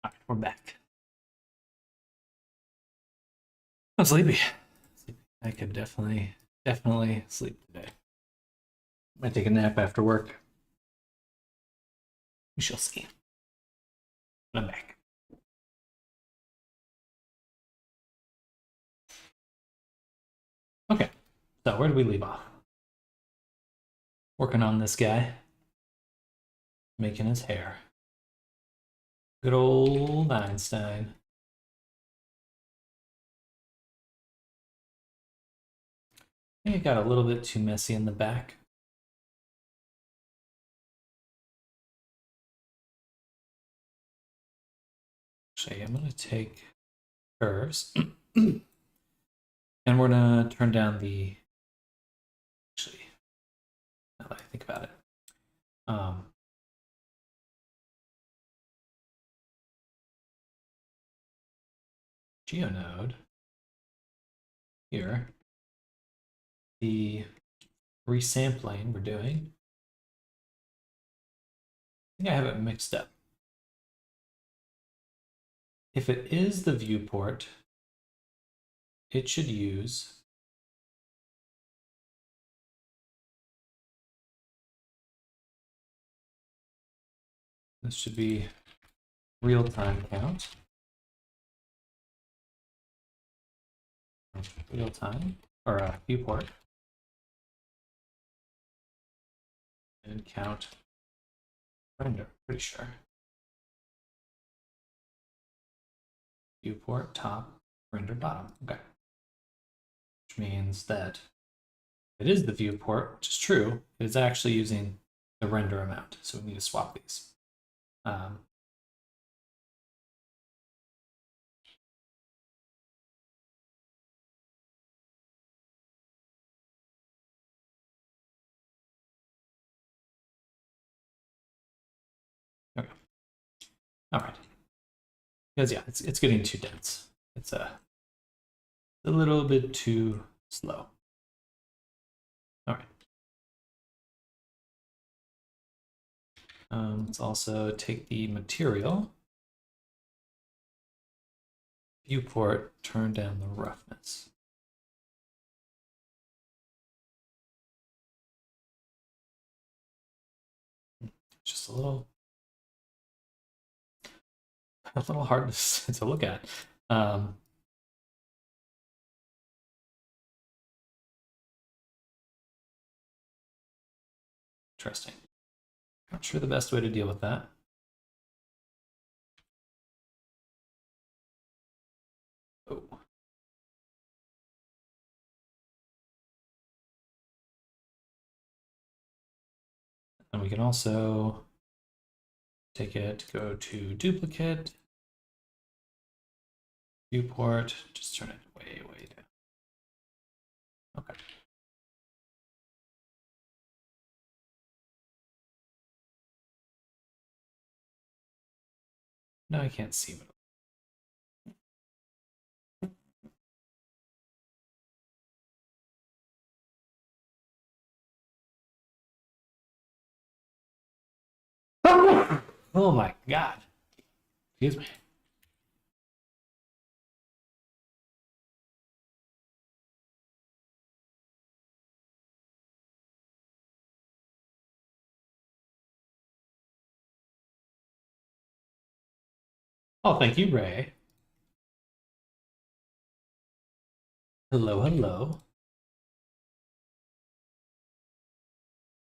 All right, we're back. I'm sleepy. I could definitely sleep today. Might take a nap after work. We shall see. I'm back. Okay, so where do we leave off? Working on this guy, making his hair. Good old Einstein. I think it got a little bit too messy in the back. Actually, I'm going to take curves. And we're going to turn down the... Actually, now that I think about it. Geonode here. The resampling we're doing. I think I have it mixed up. If it is the viewport, it should use this should be real-time count. Real-time, or viewport. And count render, pretty sure. Viewport top, render bottom. Okay. Which means that it is the viewport, which is true. It's actually using the render amount. So we need to swap these. Okay. All right. Because yeah, it's getting too dense. It's a little bit too slow. All right. Let's also take the material viewport, turn down the roughness. Just a little hard to look at. Interesting. Not sure the best way to deal with that. Oh. And we can also take it, go to duplicate, viewport, just turn it way down. Okay. Now I can't see what. Oh my God. Excuse me. Oh, thank you, Ray. Hello, hello.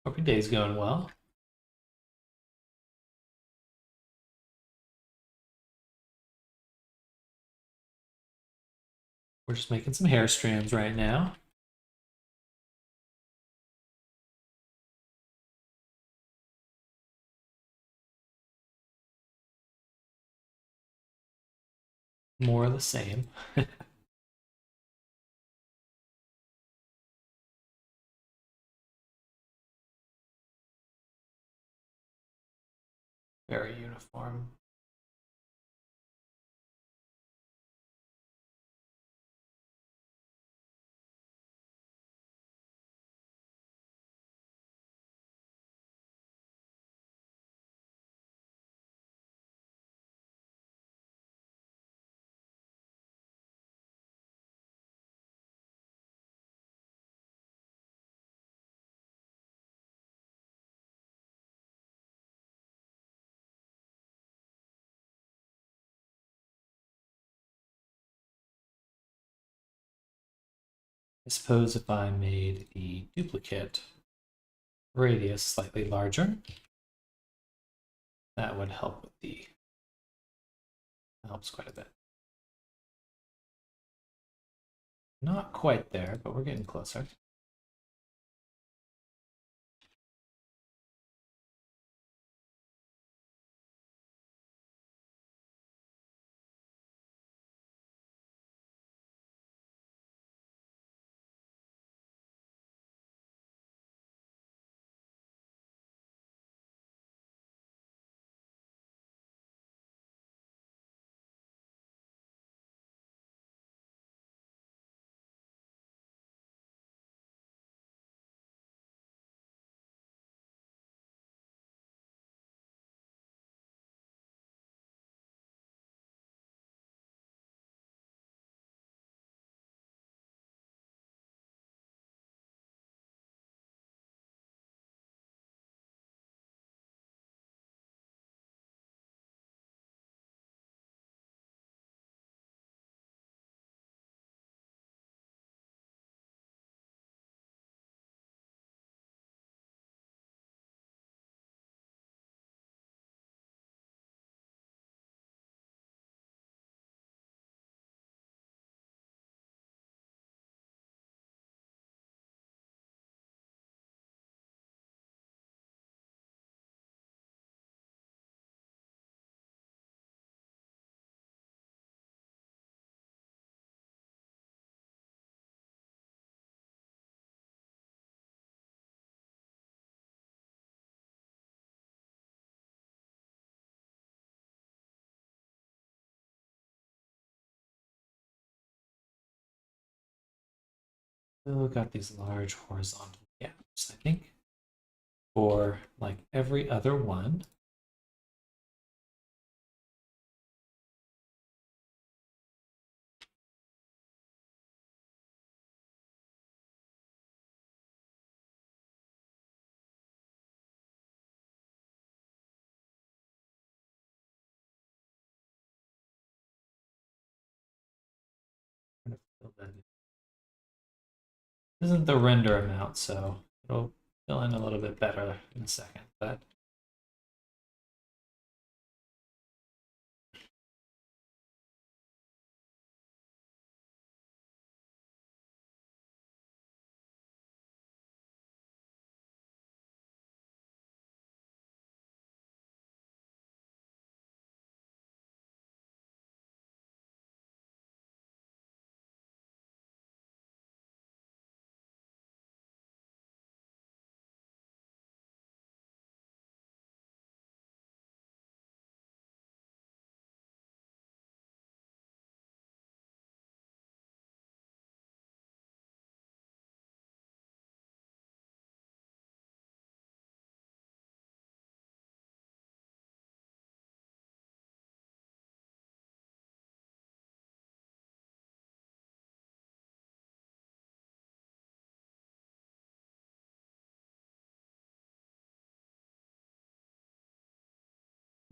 Hope your day's going well. We're just making some hair strands right now. More of the same. Very uniform. I suppose if I made the duplicate radius slightly larger, that would help with the, helps quite a bit. Not quite there, but we're getting closer. Still got these large horizontal gaps, I think, for like every other one. Fill that in. This isn't the render amount, so it'll fill in a little bit better in a second, but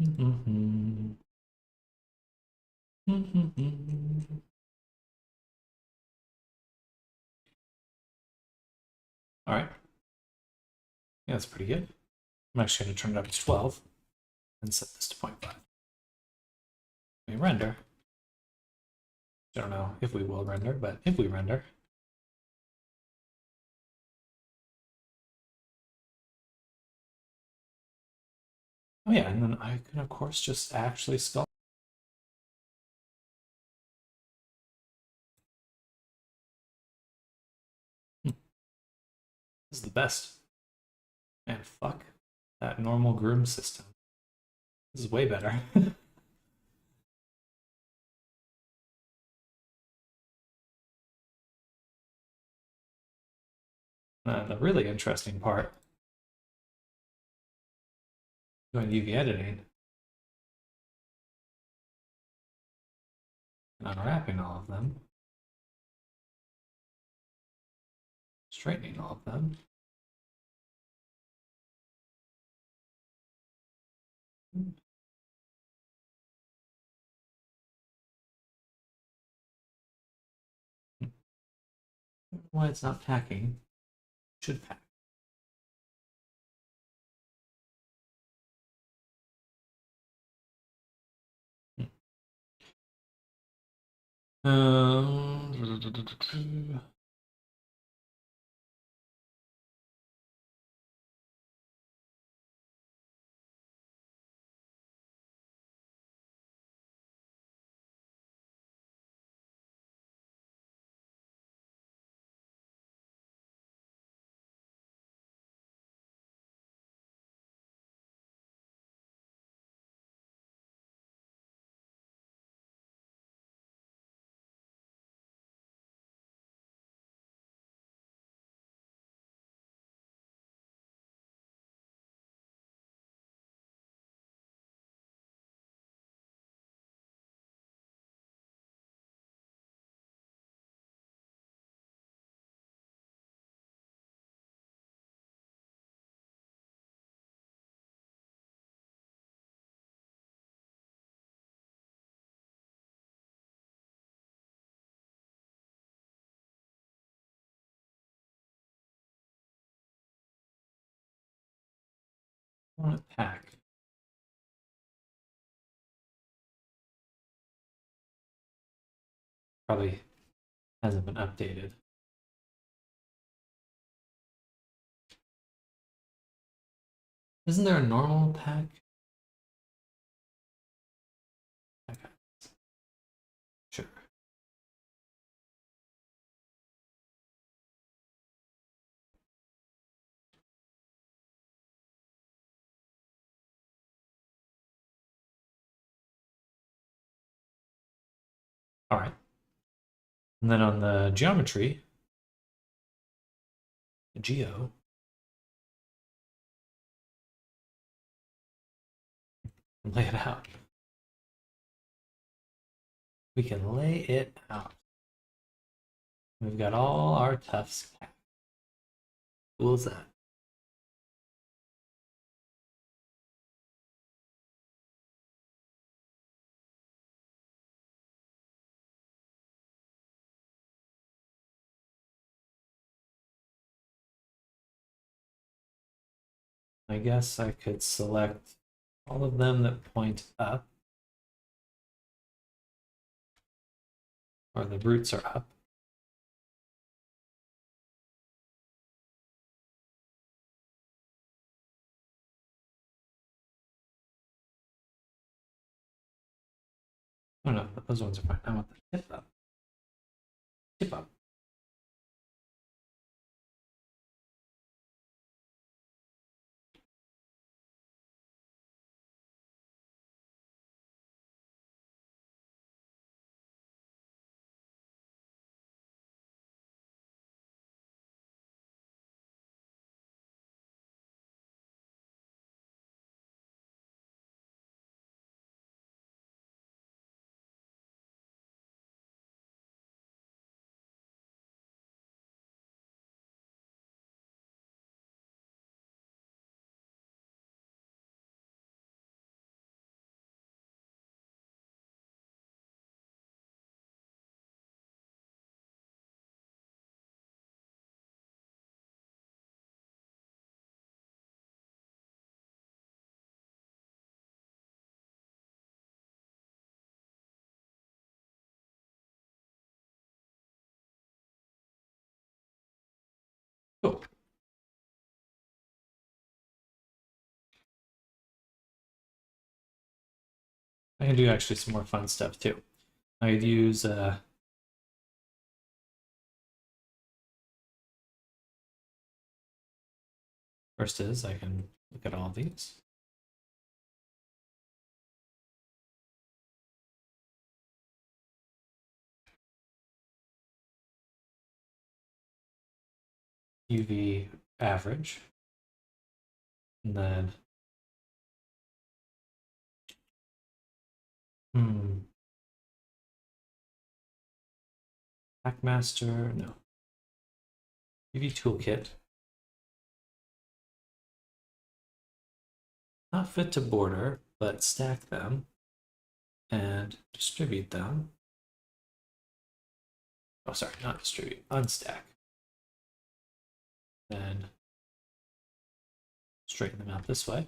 all right. Yeah, that's pretty good. I'm actually going to turn it up to 12 and set this to 0.5. We render. I don't know if we will render, but if we render, oh yeah, and then I can of course just actually sculpt. This is the best. Man, fuck that normal groom system. This is way better. The really interesting part, doing UV editing and unwrapping all of them, straightening all of them. Why it's not packing? Should pack. Um, I want to pack. Probably hasn't been updated. Isn't there a normal pack? Okay. Sure. All right. And then on the geometry, geo, lay it out. We can lay it out. We've got all our tufts packed. Cool as that. I guess I could select all of them that point up, or the roots are up. Oh no, those ones are fine. I want the tip up. Tip up. Cool. I can do actually some more fun stuff too. I could use first is I can look at all these. UV average. And then Hackmaster, no. UV toolkit. Not fit to border, but stack them and distribute them. Oh, sorry, not distribute, unstack. then straighten them out this way.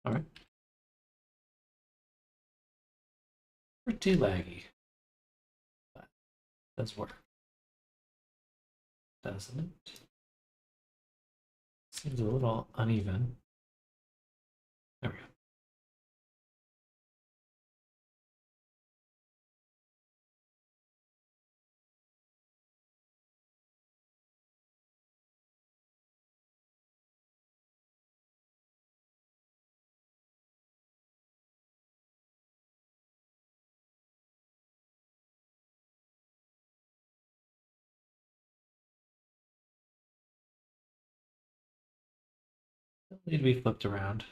All right. Pretty laggy. But does work. Doesn't it? Seems a little uneven. There we go. They'll need to be flipped around.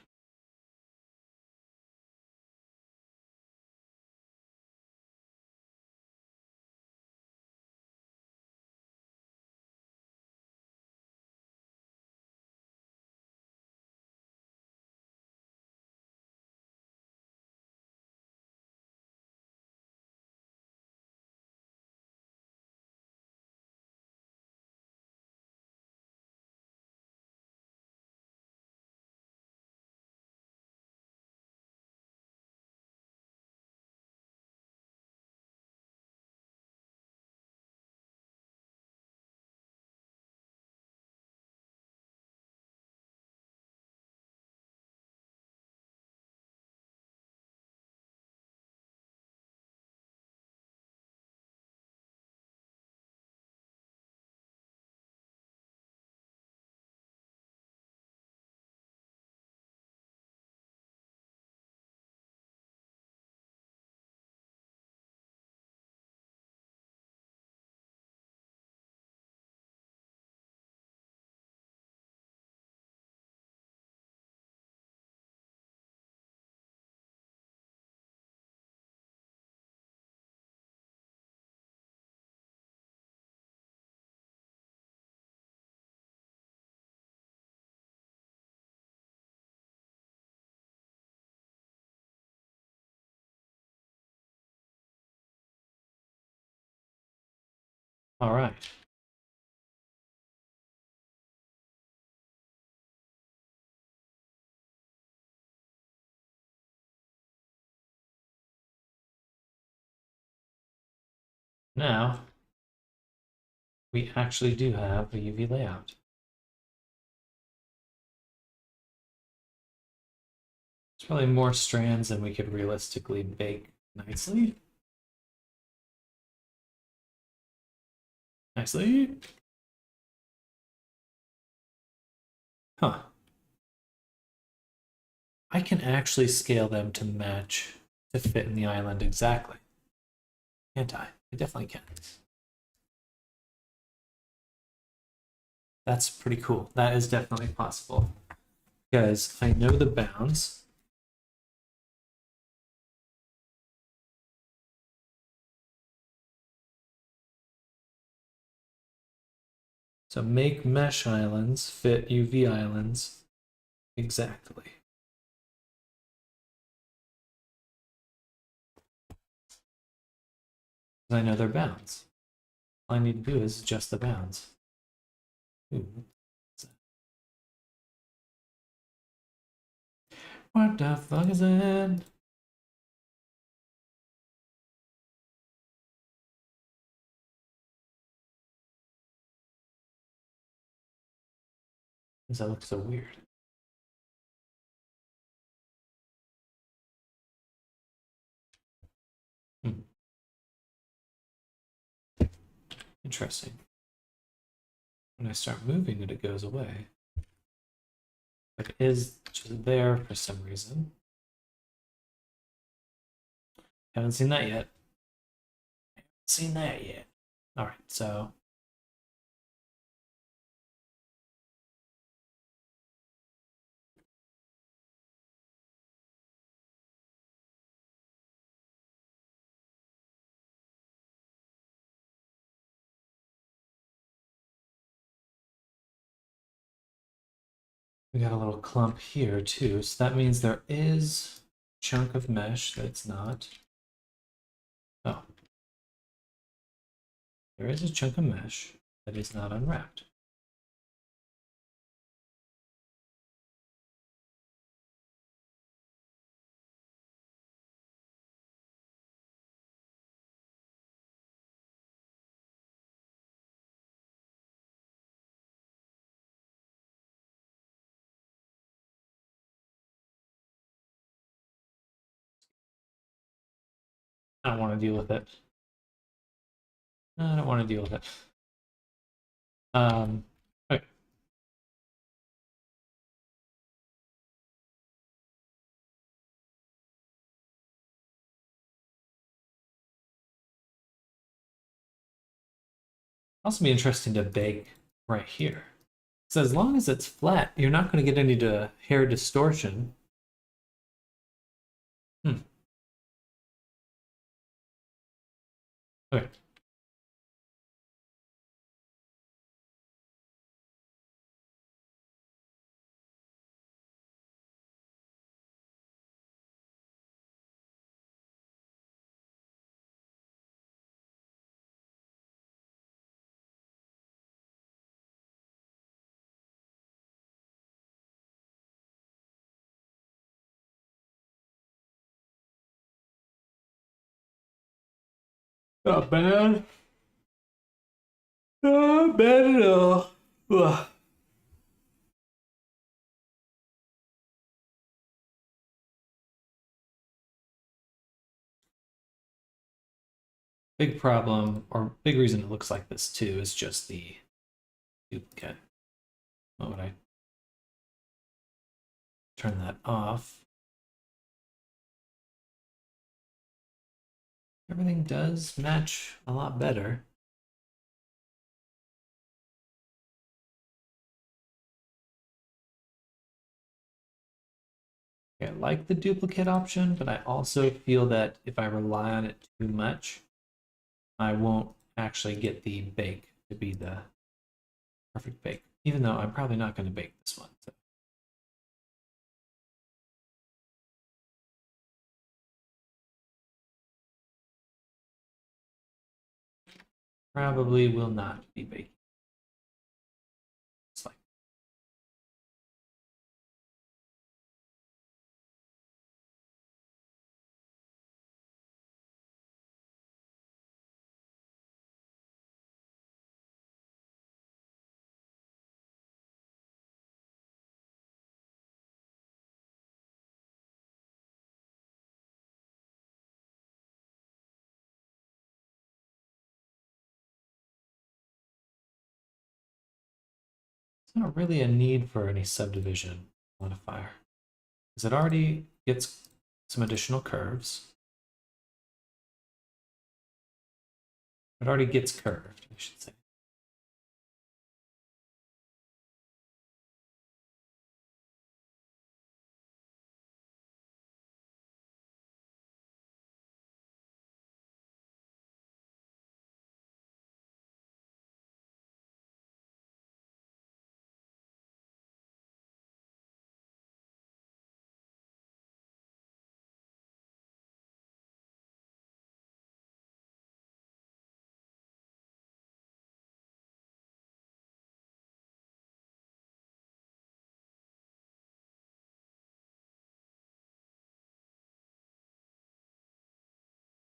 All right. Now, we actually do have a UV layout. It's probably more strands than we could realistically bake nicely. Nicely. Huh. I can actually scale them to match, to fit in the island exactly. Can't I? I definitely can. That's pretty cool. That is definitely possible. Because I know the bounds. So make mesh islands fit UV islands exactly. I know their bounds. All I need to do is adjust the bounds. Ooh, what the fuck is it? Does that look so weird? Hmm. Interesting. When I start moving it, it goes away. It is just there for some reason. Haven't seen that yet. Seen that yet. All right, so we got a little clump here too. So that means there is a chunk of mesh that's not. Oh, there is a chunk of mesh that is not unwrapped. I don't want to deal with it. I don't want to deal with it. Okay. Also be interesting to bake right here. So as long as it's flat, you're not going to get any hair distortion. Hmm. Okay. Not bad. Not bad at all. Ugh. Big problem, or big reason it looks like this too, is just the duplicate. What would I turn that off? Everything does match a lot better. Okay, I like the duplicate option, but I also feel that if I rely on it too much, I won't actually get the bake to be the perfect bake, even though I'm probably not going to bake this one. So. Probably will not be baking. It's like it's not really a need for any subdivision modifier, because it already gets some additional curves. It already gets curved, I should say.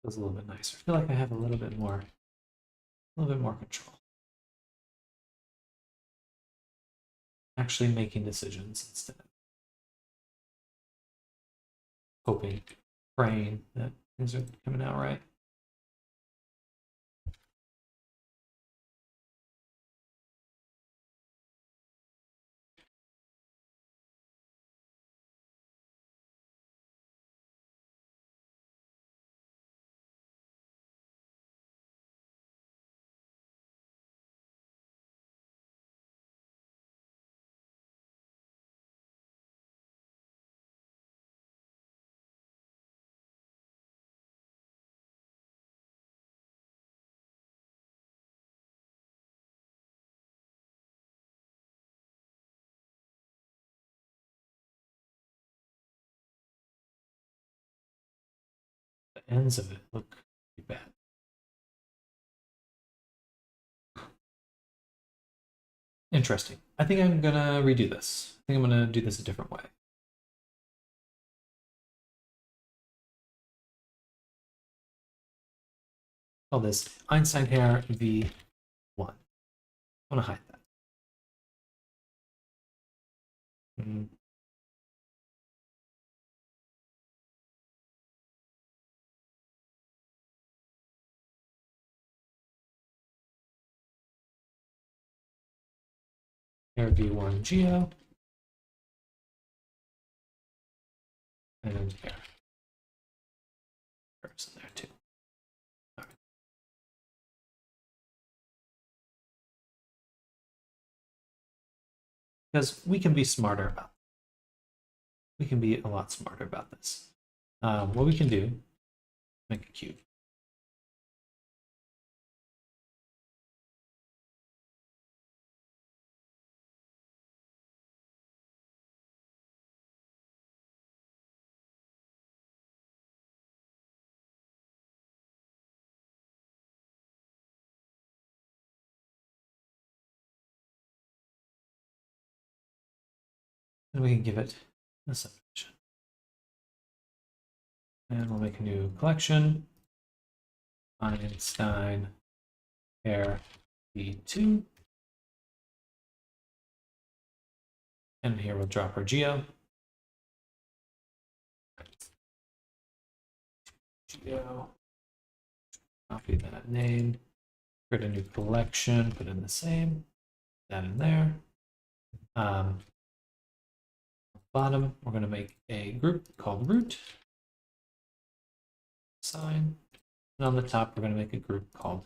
Feels a little bit nicer. I feel like I have a little bit more control. Actually making decisions instead of hoping, praying that things are coming out right. ends of it look pretty bad. Interesting. I think I'm gonna redo this. I think I'm gonna do this a different way. Call this Einstein hair V1. I want to hide that. Hair V1 Geo. And hair. Curves in there too. All right. Because we can be smarter about it. We can be a lot smarter about this. What we can do, make a cube. And we can give it a subdivision. And we'll make a new collection. Einstein hair V2. And here we'll drop our geo. Geo. Copy that name. Create a new collection. Put in the same. That in there. Bottom, we're going to make a group called root. Sign. And on the top, we're going to make a group called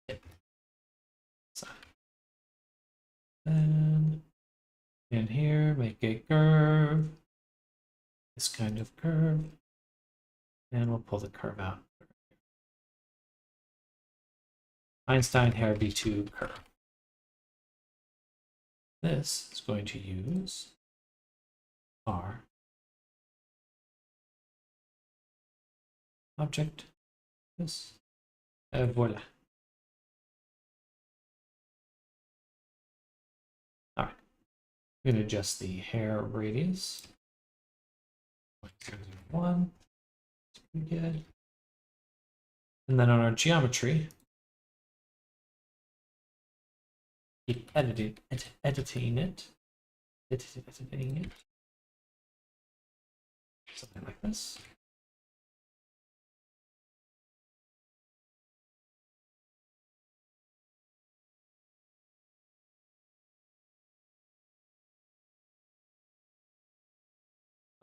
tip. Sign. And in here, make a curve. This kind of curve. And we'll pull the curve out. Einstein hair V2 curve. This is going to use our object. This. And voila. All right. I'm going to adjust the hair radius. 0.001. That's pretty good. And then on our geometry, keep editing it. Something like this.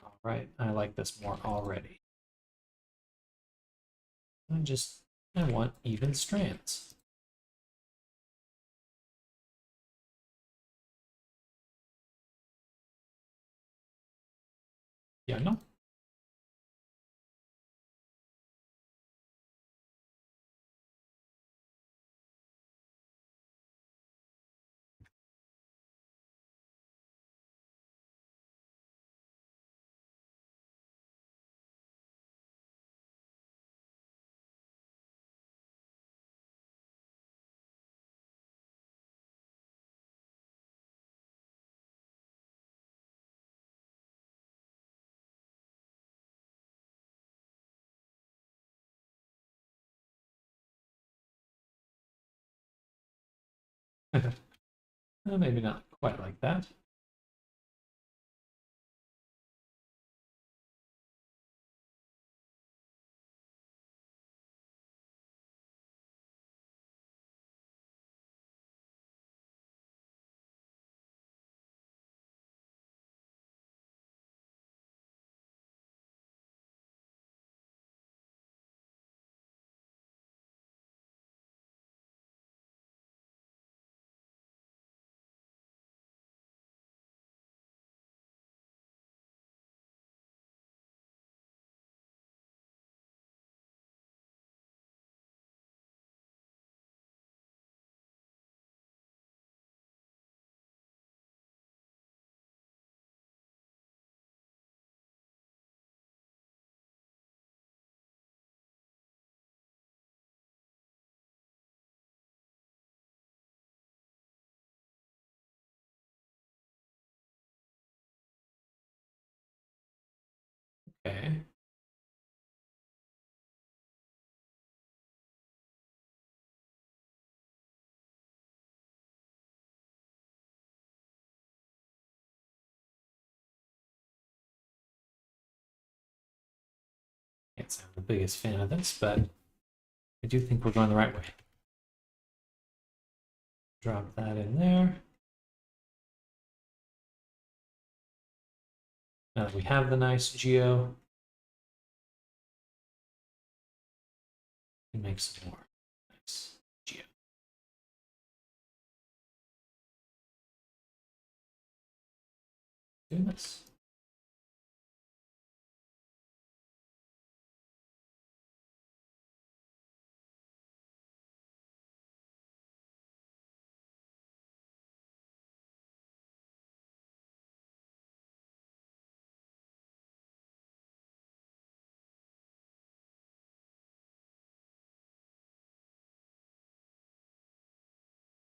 All right, I like this more already. I want even strands. Yeah, no. Maybe not quite like that. Can't say I'm the biggest fan of this, but I do think we're going the right way. Drop that in there. Now that we have the nice geo, we can make some more nice geo. Do this.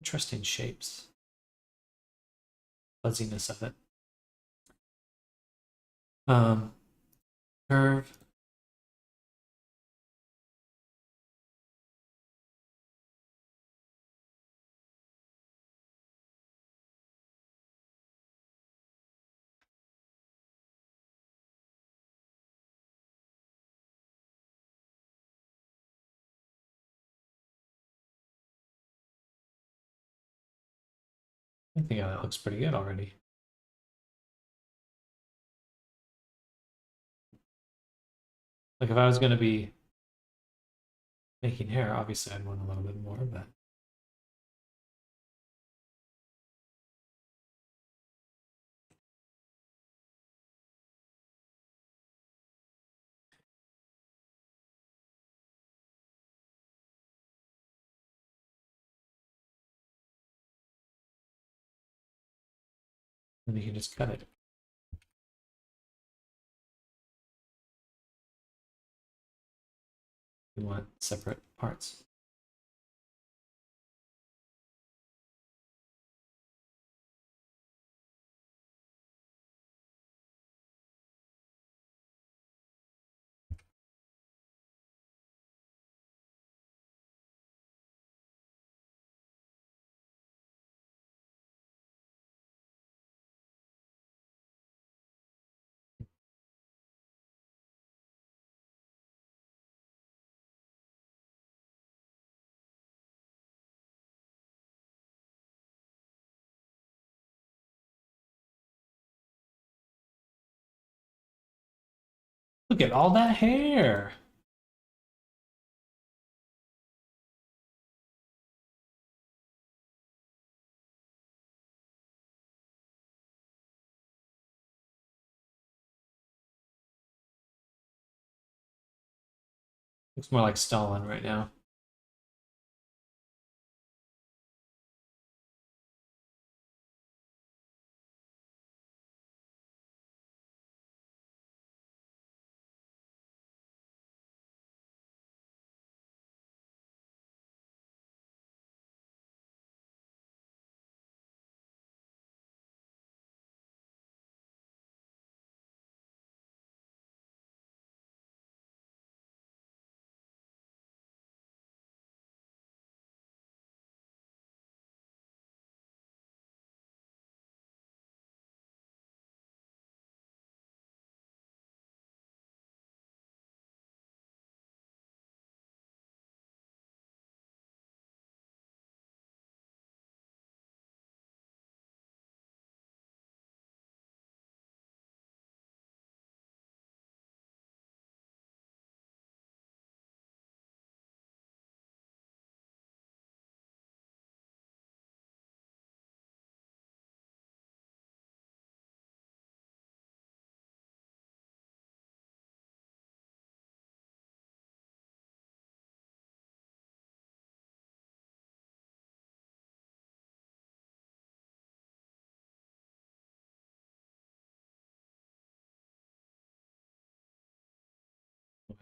Interesting shapes. Fuzziness of it. Curve. I think that looks pretty good already. Like if I was going to be making hair, obviously I'd want a little bit more, but then you can just cut it. You want separate parts. Look at all that hair. Looks more like Stalin right now.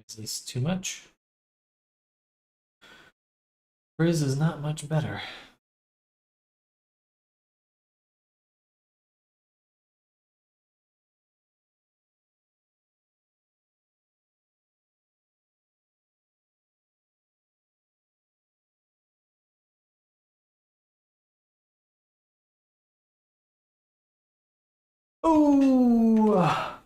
Is this too much? Frizz is not much better. Oh,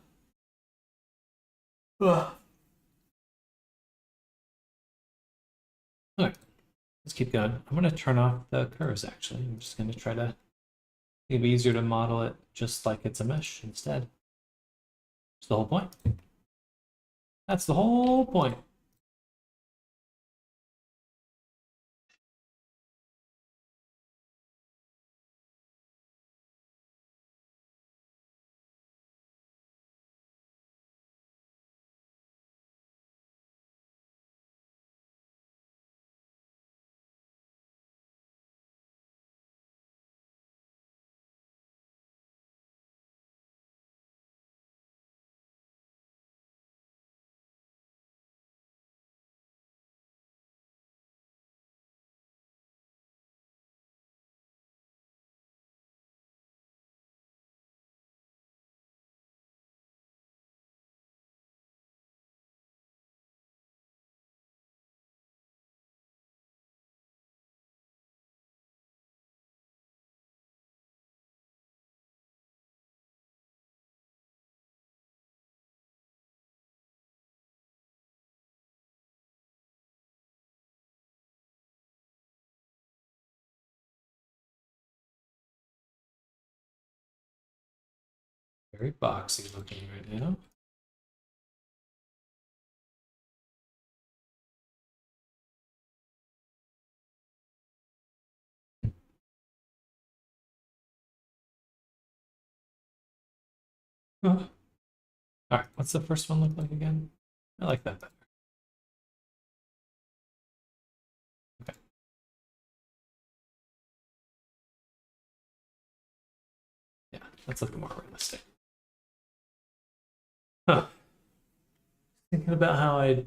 let's keep going. I'm going to turn off the curves, actually. I'm just going to try to make it easier to model it just like it's a mesh instead. That's the whole point. That's the whole point. Very boxy looking right now. All right, what's the first one look like again? I like that better. Okay. Yeah, that's looking more realistic. Huh. Thinking about how I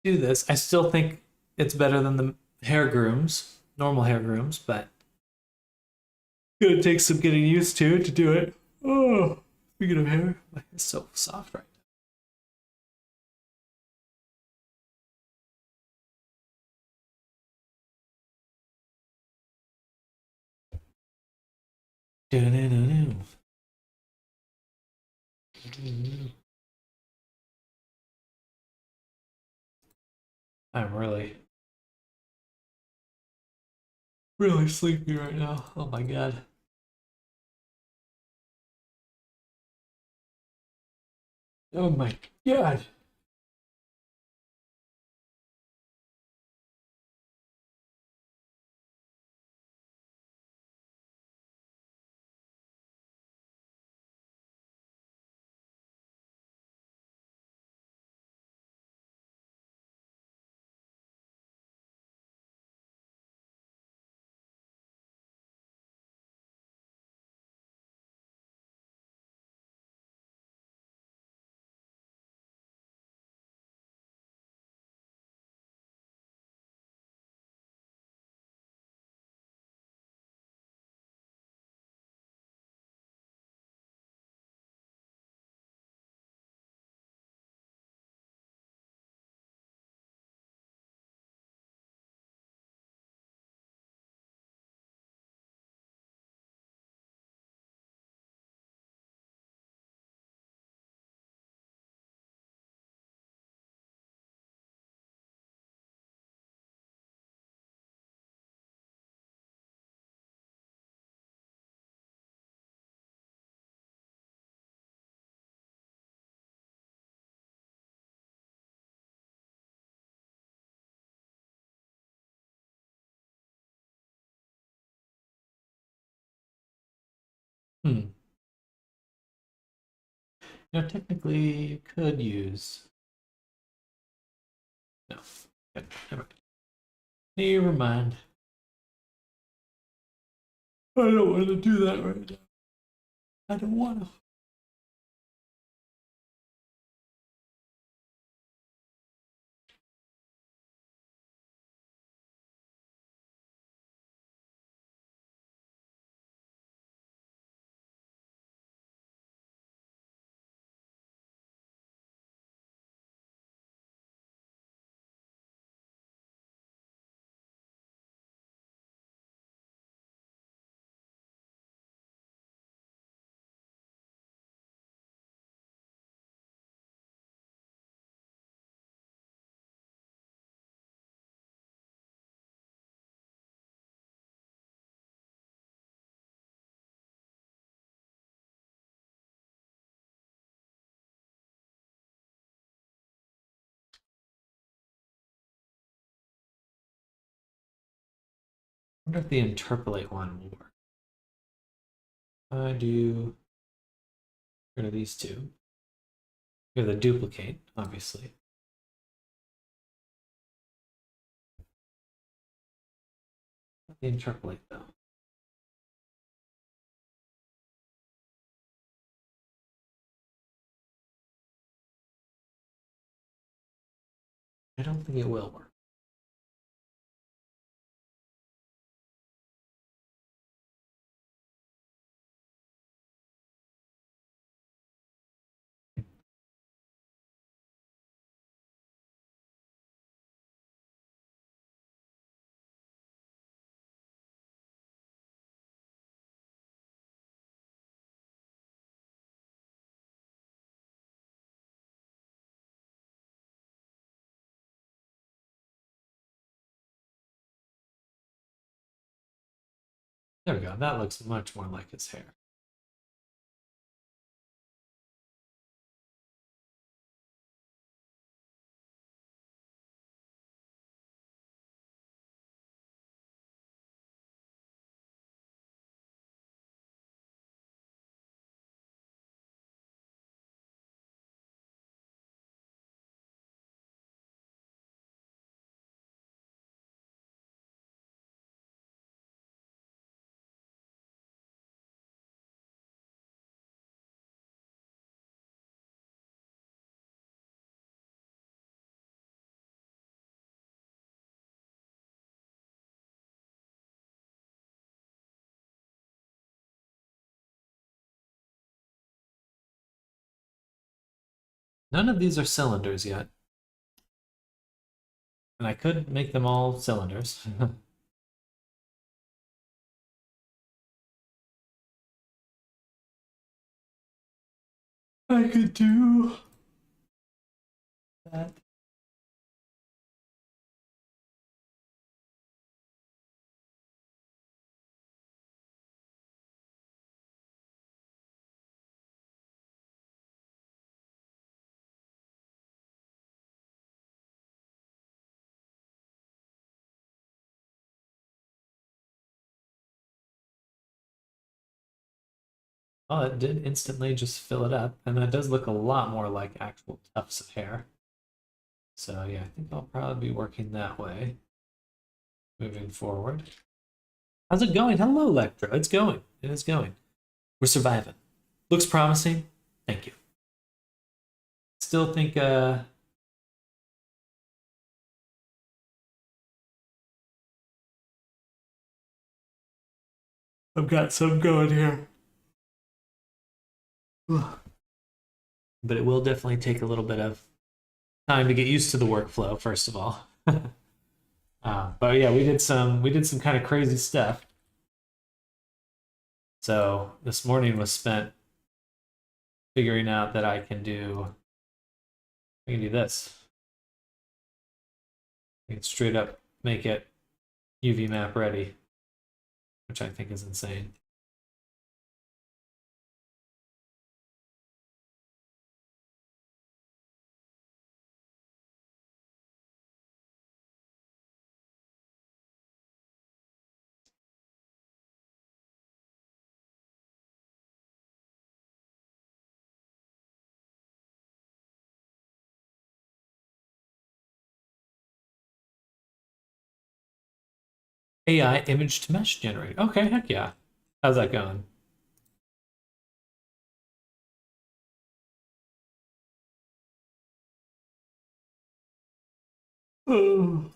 do this, I still think it's better than the hair grooms, normal hair grooms, but gonna take some getting used to do it. Oh, speaking of hair, my hair's so soft right now. I'm really sleepy right now. Oh my god. Oh my god. Hmm. Technically, you could use. No. Okay, never mind. Never mind. I don't want to do that right now. I don't want to. wonder if the interpolate one will work. I do rid of these two. We have the duplicate, obviously. Not the interpolate though. I don't think it will work. There we go. That looks much more like his hair. None of these are cylinders yet. And I could make them all cylinders. I could do that. Oh, it did instantly just fill it up, and that does look a lot more like actual tufts of hair. So yeah, I think I'll probably be working that way moving forward. How's it going? Hello, Electro. It's going. It is going. We're surviving. Looks promising. Thank you. Still think I've got some going here. But it will definitely take a little bit of time to get used to the workflow, first of all. But yeah, we did some kind of crazy stuff. So this morning was spent figuring out that I can do this. I can straight up make it UV map ready, which I think is insane. AI image to mesh generate. Okay, heck yeah. How's that going? Oh.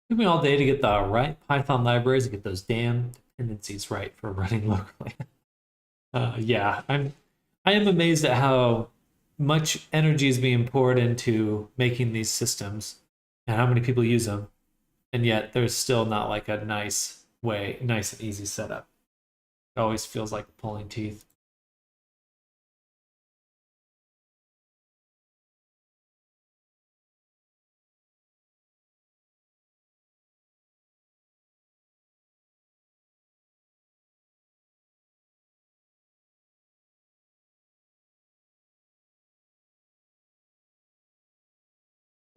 Took me all day to get the right Python libraries and get those damn dependencies right for running locally. Yeah, I am amazed at how much energy is being poured into making these systems and how many people use them, and yet there's still not like a nice and easy setup. It always feels like pulling teeth.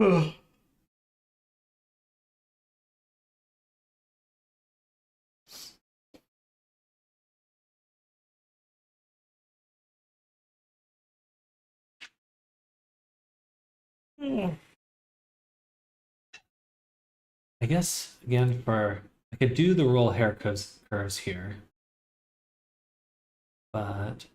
Ugh. I guess again for I could do the roll hair curves here, but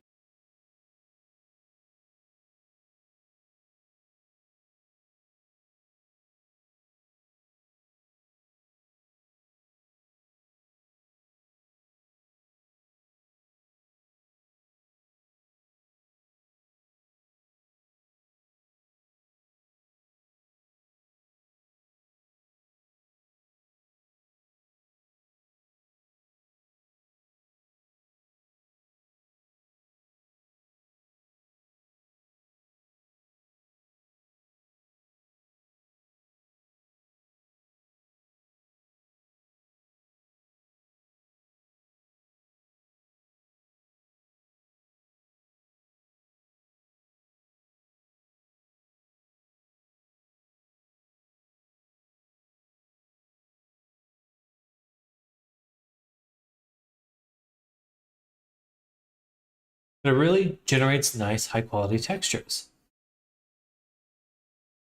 it really generates nice high quality textures.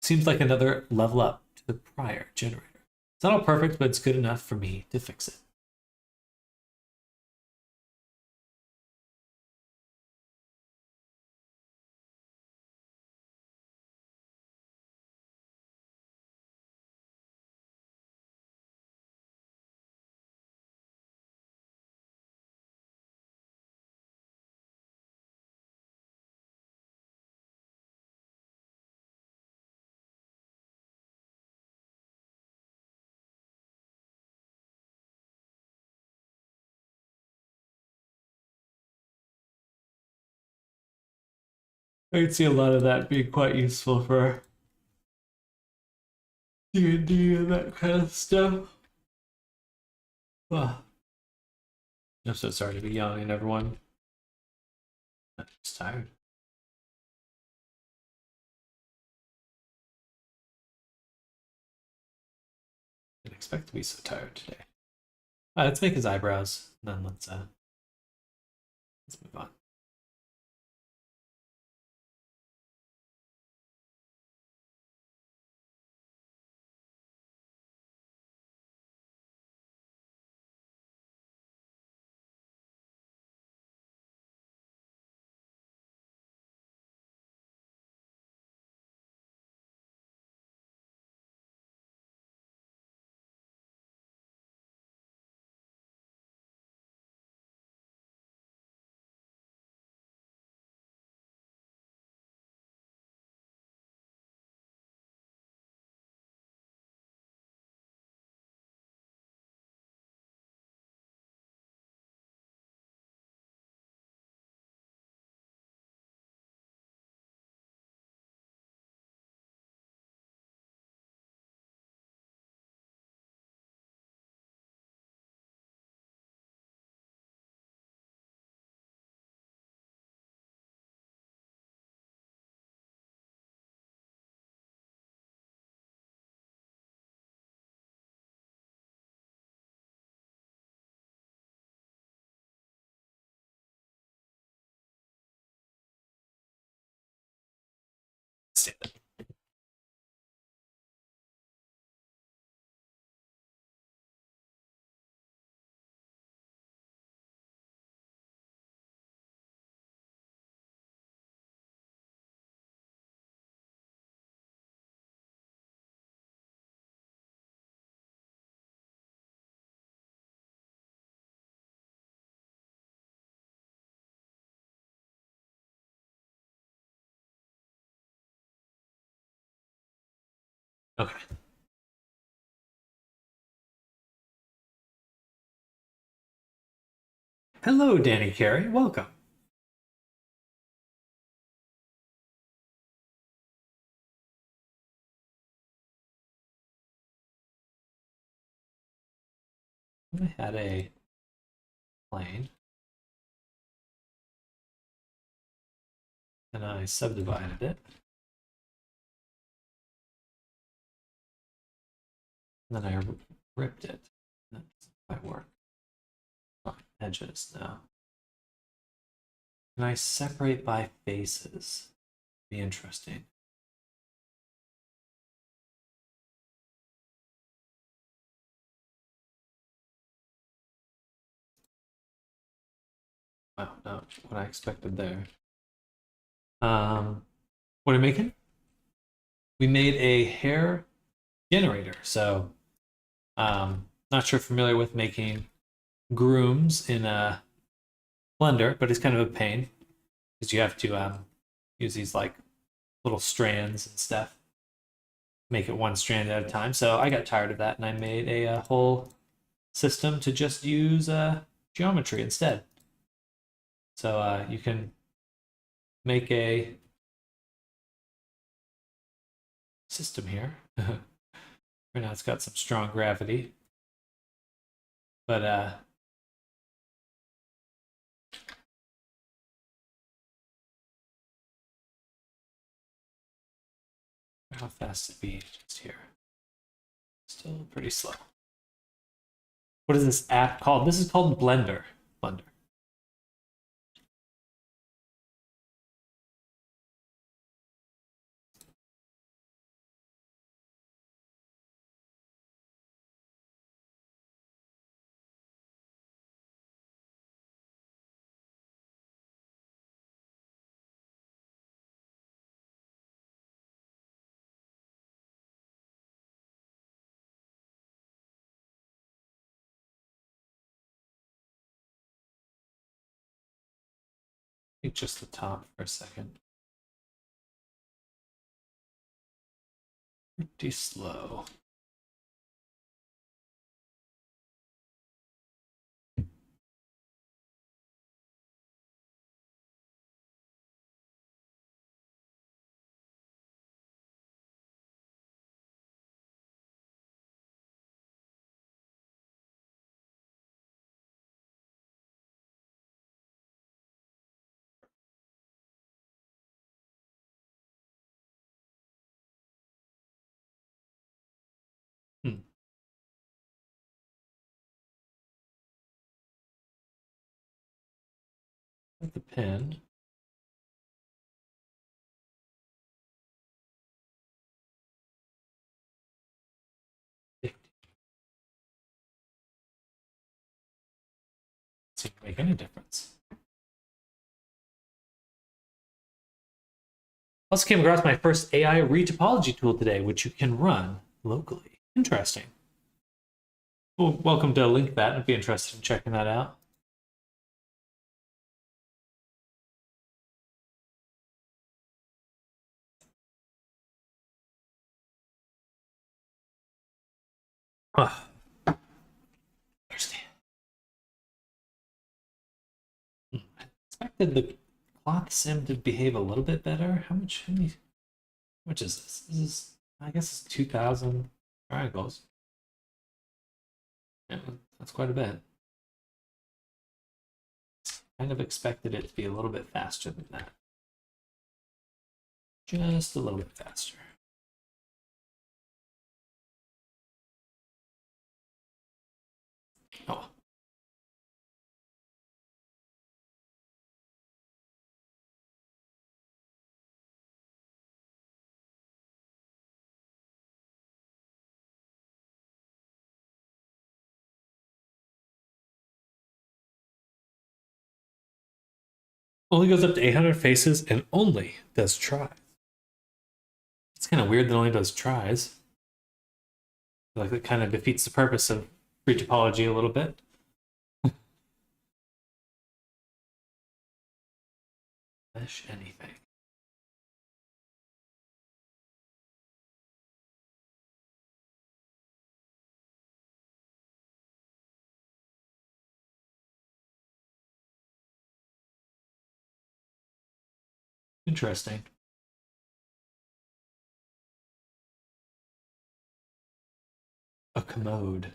Seems like another level up to the prior generator. It's not all perfect, but it's good enough for me to fix it. I can see a lot of that being quite useful for D&D and that kind of stuff. Oh, I'm so sorry to be yelling at everyone. I'm just tired. Didn't expect to be so tired today. Let's make his eyebrows, and then let's move on. Okay. Hello, Danny Carey. Welcome. I had a plane, and I subdivided it. And then I ripped it. That doesn't quite work. Oh, edges now. Can I separate by faces? Be interesting. Wow, not what I expected there. What are we making? We made a hair generator. So, not sure familiar with making grooms in a blender, but it's kind of a pain because you have to use these like little strands and stuff, make it one strand at a time. So I got tired of that, and I made a whole system to just use geometry instead. So you can make a system here. Right now it's got some strong gravity, but how fast it be just here? Still pretty slow. What is this app called? This is called Blender. Blender. I think just the top for a second. Pretty slow. Hmm. With the pen. Seem to make any difference. Also came across my first AI retopology tool today, which you can run locally. Interesting. Well, welcome to link that. I'd be interested in checking that out. Oh, understand. I expected the cloth sim to behave a little bit better. How much? How much is this? This is, I guess, it's 2,000 triangles. Yeah, that's quite a bit. Kind of expected it to be a little bit faster than that. Just a little bit faster. Oh. Only goes up to 800 faces and only does tries. It's kind of weird that it only does tries. Like it kind of defeats the purpose of free topology a little bit. Mesh anything. Interesting. A commode.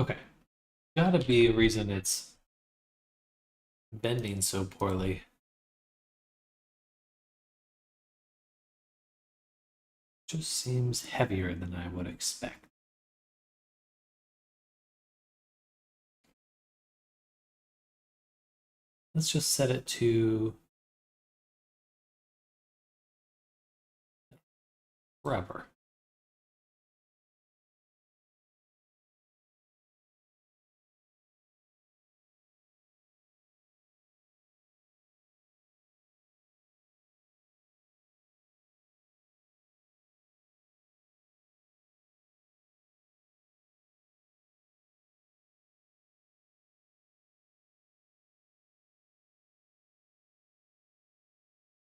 Okay. Gotta be a reason it's bending so poorly. Just seems heavier than I would expect. Let's just set it to rubber.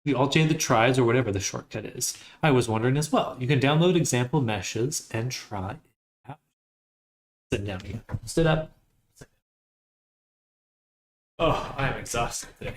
The Alt-J that tries, or whatever the shortcut is. I was wondering as well. You can download example meshes and try it out. Sit down again. Sit up. Oh, I am exhausted today.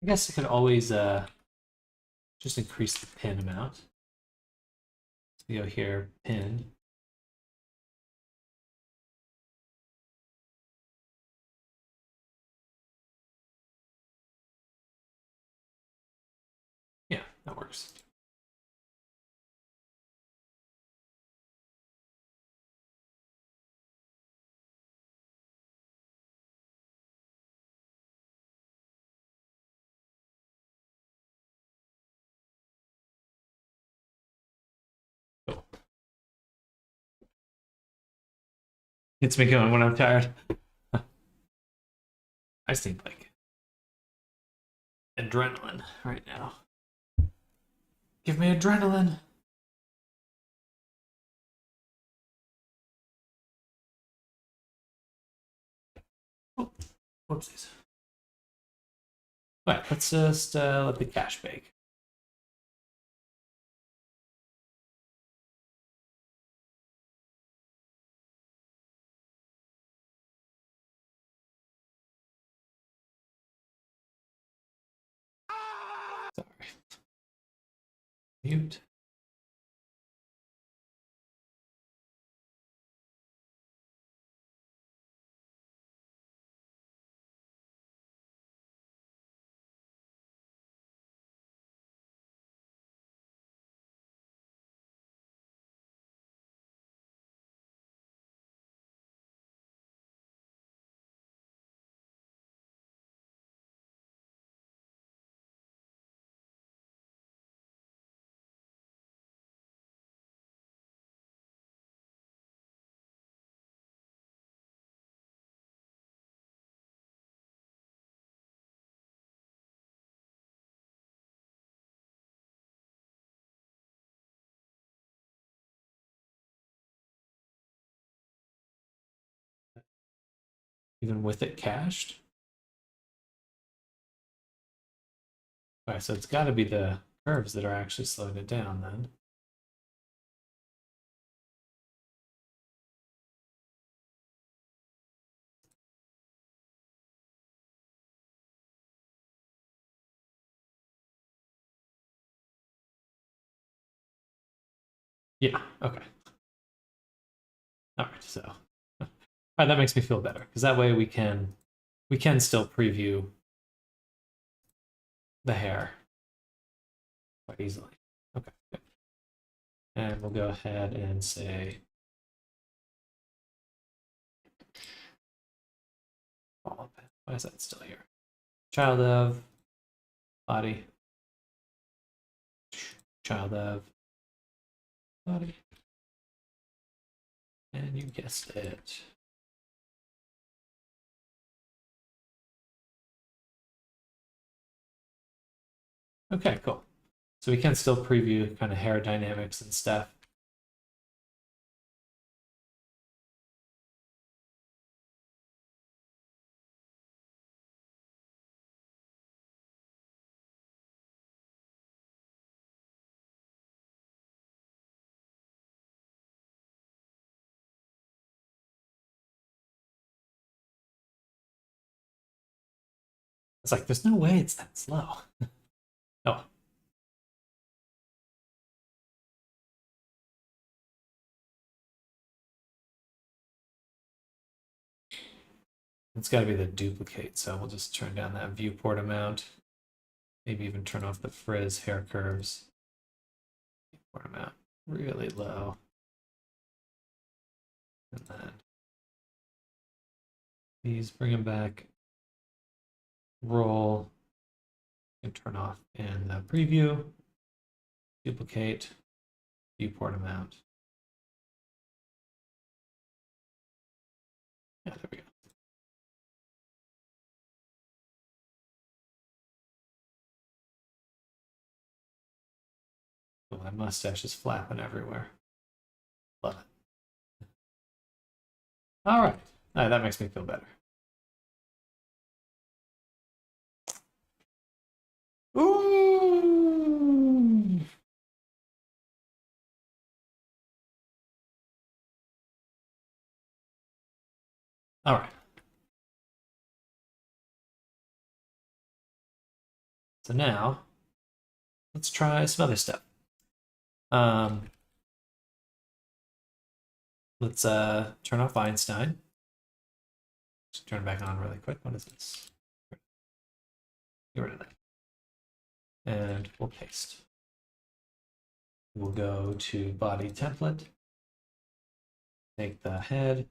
I guess I could always just increase the pin amount. So we go here, pin. Yeah, that works. Cool. It's me going when I'm tired. I just need like adrenaline right now. Give me adrenaline. Oh, whoopsies. All right, let's just let the cache bake. Sorry. Mute. Even with it cached. All right, so it's got to be the curves that are actually slowing it down then. Yeah, okay. All right, so all right, that makes me feel better because that way we can still preview the hair quite easily. Okay, good. And we'll go ahead and say why is that still here? Child of body, child of body, and you guessed it. Okay, cool. So we can still preview kind of hair dynamics and stuff. It's like, there's no way it's that slow. Oh. It's got to be the duplicate, so we'll just turn down that viewport amount. Maybe even turn off the frizz hair curves. Viewport amount really low. And then these, bring them back. Roll. And turn off in the preview. Duplicate. Viewport amount. Yeah, there we go. Oh, my mustache is flapping everywhere. Love it. All right. That makes me feel better. Ooh. All right. So now let's try some other stuff. Let's turn off Einstein. Just turn it back on really quick. What is this? Get rid of that. And we'll paste. We'll go to body template. Take the head,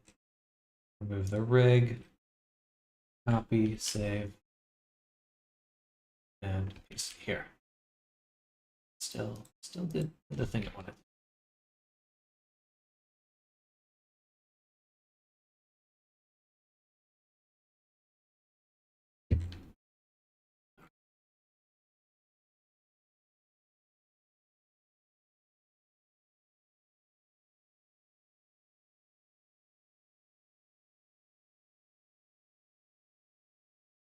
remove the rig, copy, save, and paste it here. Still did the thing I wanted.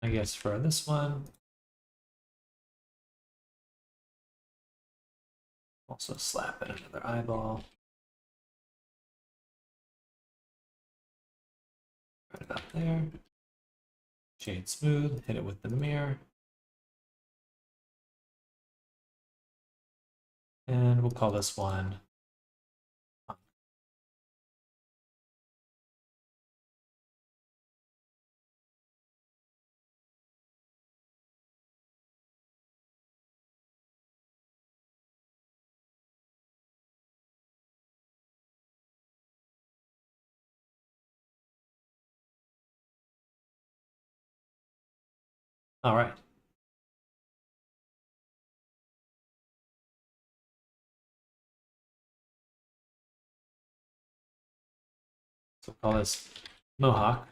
I guess for this one, also slap in another eyeball. Right about there. Shade smooth, hit it with the mirror. And we'll call this one all right. So we'll call this Mohawk.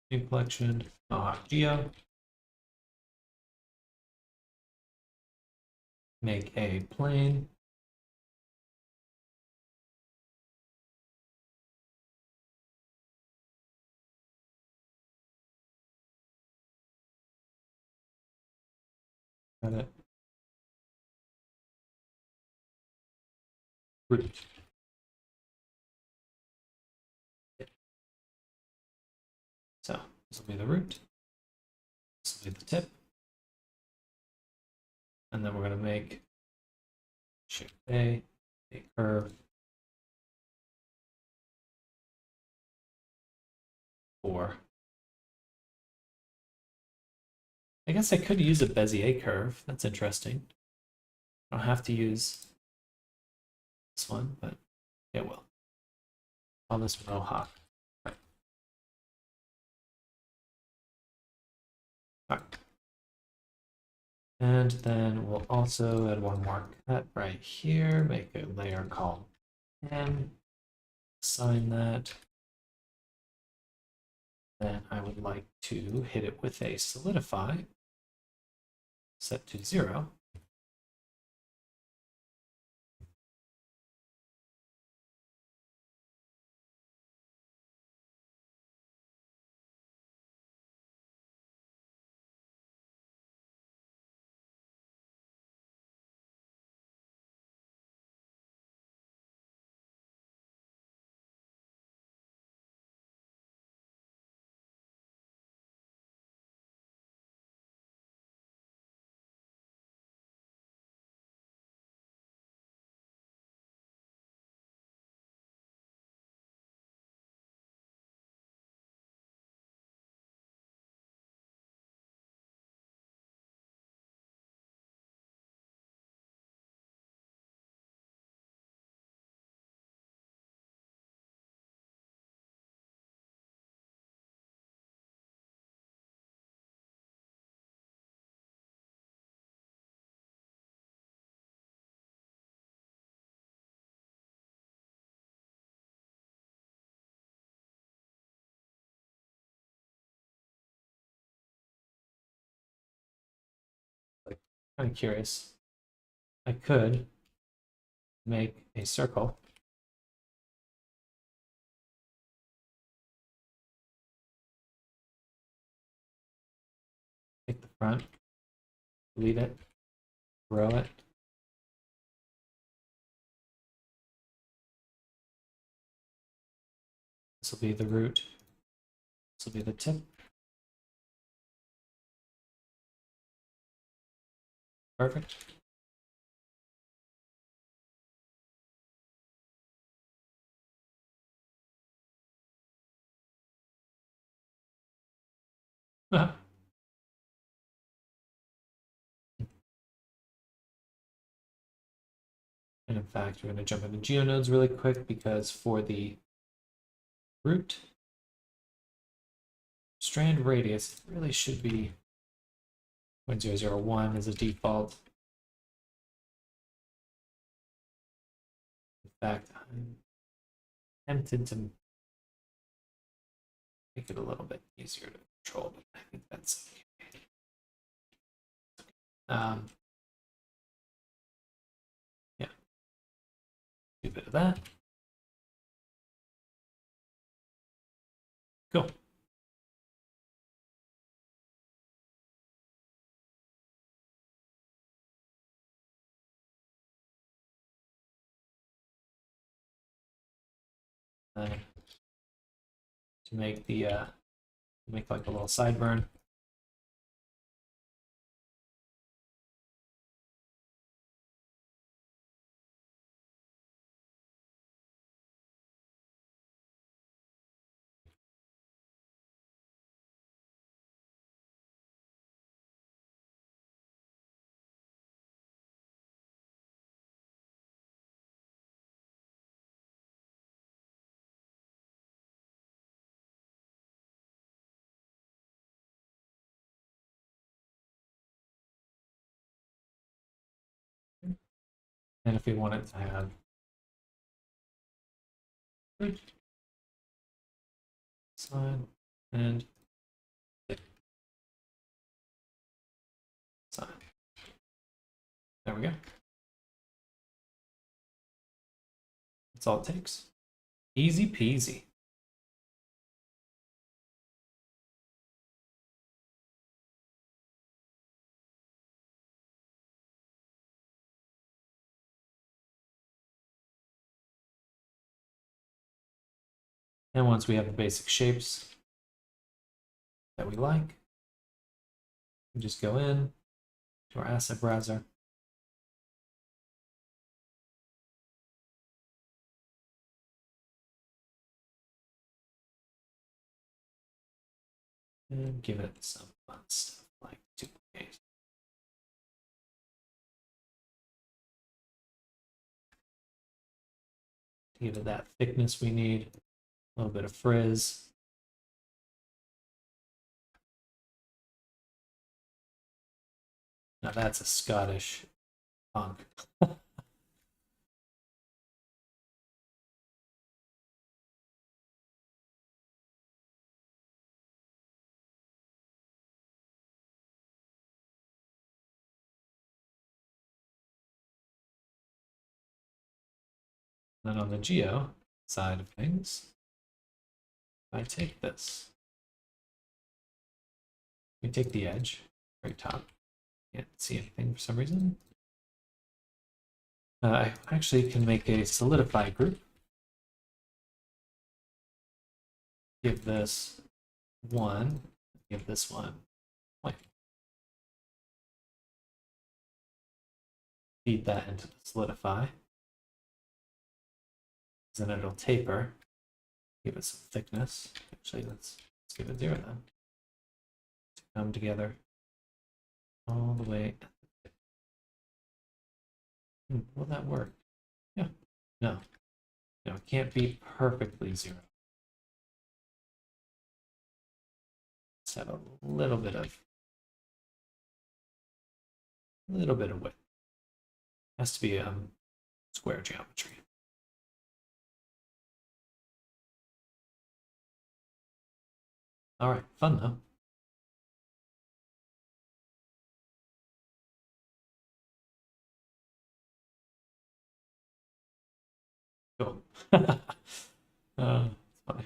New collection, Mohawk Geo. Make a plane. Got it. Root. So this will be the root. This will be the tip. And then we're going to make shape a curve for. I guess I could use a Bezier curve. That's interesting. I don't have to use this one, but it will. On this Mohawk. Right. All right. And then we'll also add one more cut right here, make a layer called M, assign that. Then I would like to hit it with a solidify, set to 0. Like, kind of curious. I could make a circle. Take the front, delete it, grow it. This will be the root. This will be the tip. Perfect. And in fact, we're going to jump into geonodes really quick because for the root strand radius, it really should be 0.001 as a default. In fact, I'm tempted to make it a little bit easier to control, but I think that's okay. Yeah, do a bit of that. Cool. To make the make like a little sideburn. And if we want it to have side and side. There we go. That's all it takes. Easy peasy. And once we have the basic shapes that we like, we just go in to our asset browser. And give it some fun stuff like duplicate. Give it that thickness we need, a little bit of frizz. Now that's a Scottish punk. Then on the geo side of things, I take this. We take the edge, very top. Can't see anything for some reason. I actually can make a solidify group. Give this 1, give this 1. Feed that into the solidify. Then it'll taper. Give it some thickness. Actually, let's give it 0 then. To come together all the way. Will that work? Yeah. No. No, it can't be perfectly 0. Let's have a little bit of width. Has to be square geometry. All right, fun though. Cool. It's funny.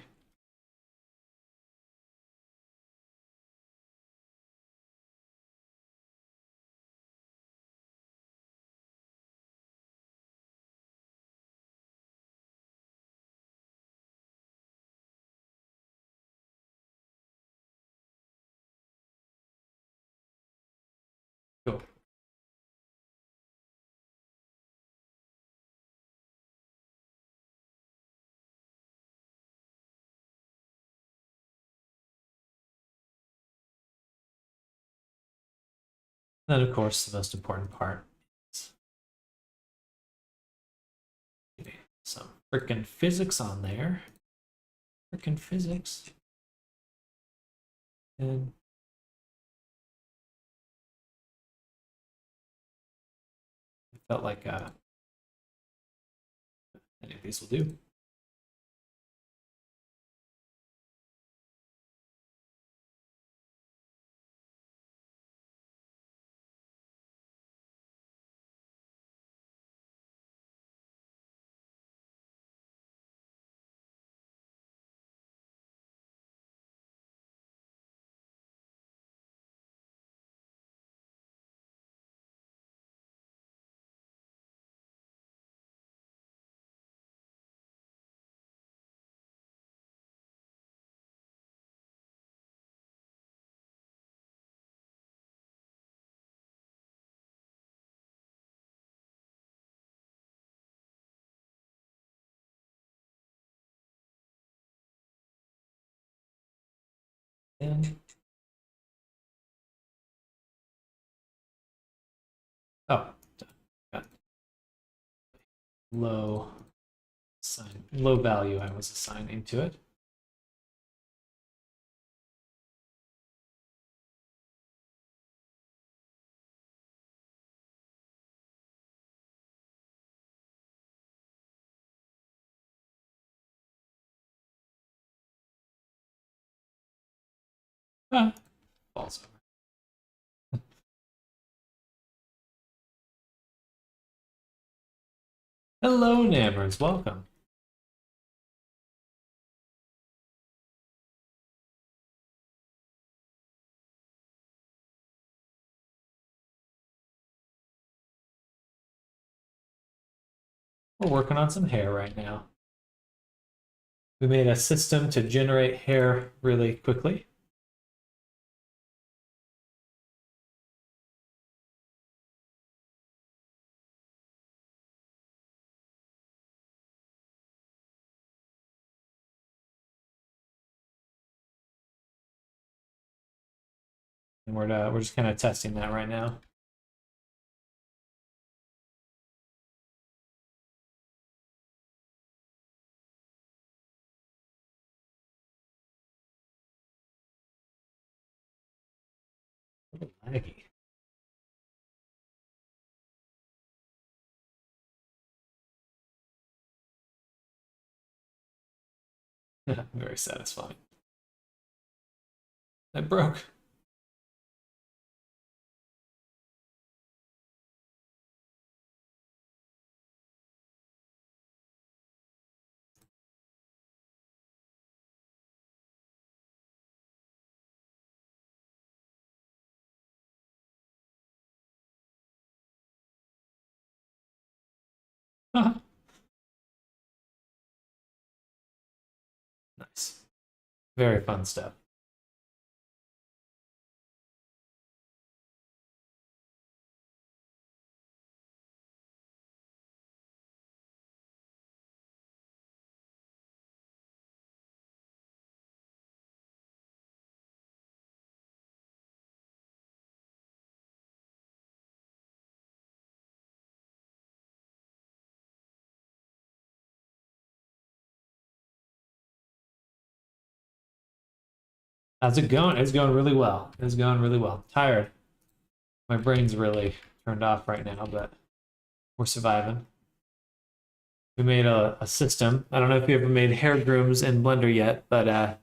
Cool. Then, of course, the most important part is getting some freaking physics on there. Freaking physics. And it felt like any of these will do. And oh, got low value I was assigning to it. Falls over. Hello, Nammers. Welcome. We're working on some hair right now. We made a system to generate hair really quickly. And we're just kind of testing that right now. A little laggy. Very satisfying. That broke. Nice. Very fun stuff. How's it going? It's going really well. It's going really well. Tired. My brain's really turned off right now, but we're surviving. We made a system. I don't know if you ever made hair grooms in Blender yet, but I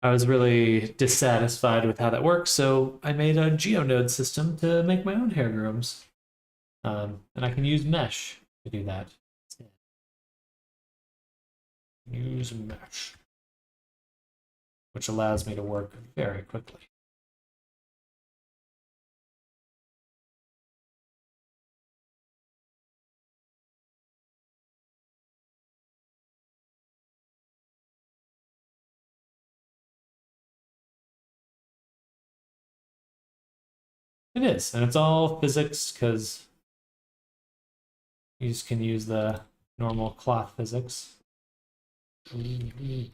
was really dissatisfied with how that works, so I made a GeoNode system to make my own hair grooms. And I can use mesh to do that. Use mesh, which allows me to work very quickly. It is, and it's all physics because you just can use the normal cloth physics. I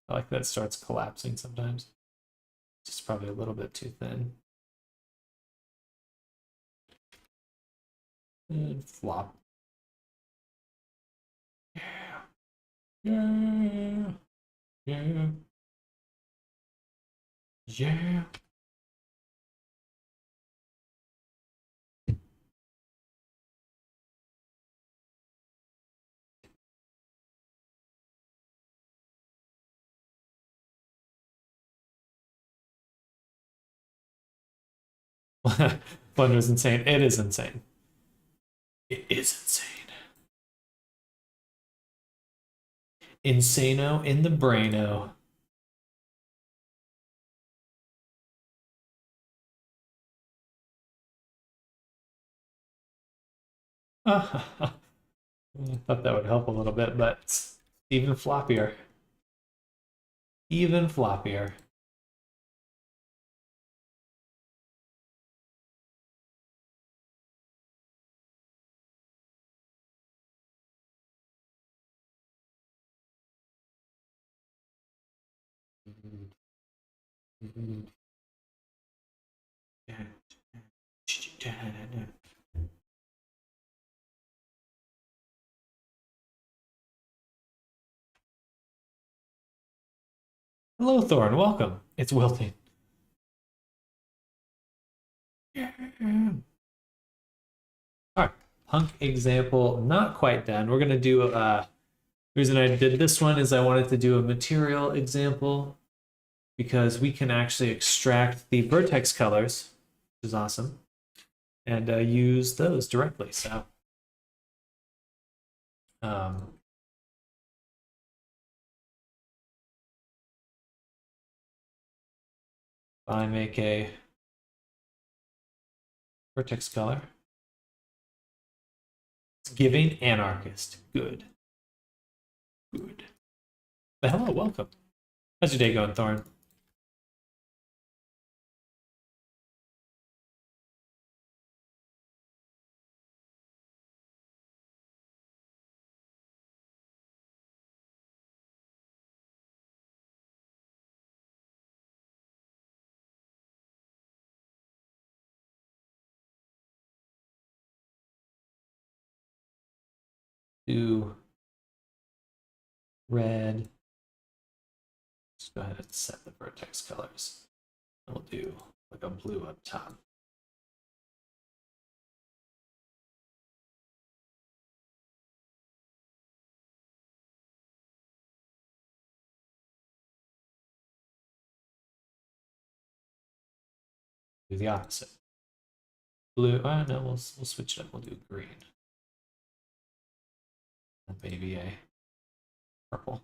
like that it starts collapsing sometimes. It's just probably a little bit too thin. And flop. Yeah. Yeah. Yeah. Yeah. Blender's insane. It is insane. It is insane. Insano in the braino. I thought that would help a little bit, but it's even floppier. Even floppier. Hello, Thorn. Welcome. It's wilting. All right, punk example not quite done. We're gonna do reason I did this one is I wanted to do a material example because we can actually extract the vertex colors, which is awesome, and use those directly. So um, if I make a vertex color, it's giving anarchist. Good. Good. But hello, welcome. How's your day going, Thorn? Do red. Let's go ahead and set the vertex colors. We'll do like a blue up top. Do the opposite. Blue. No, we'll switch it up. We'll do green. And maybe a purple.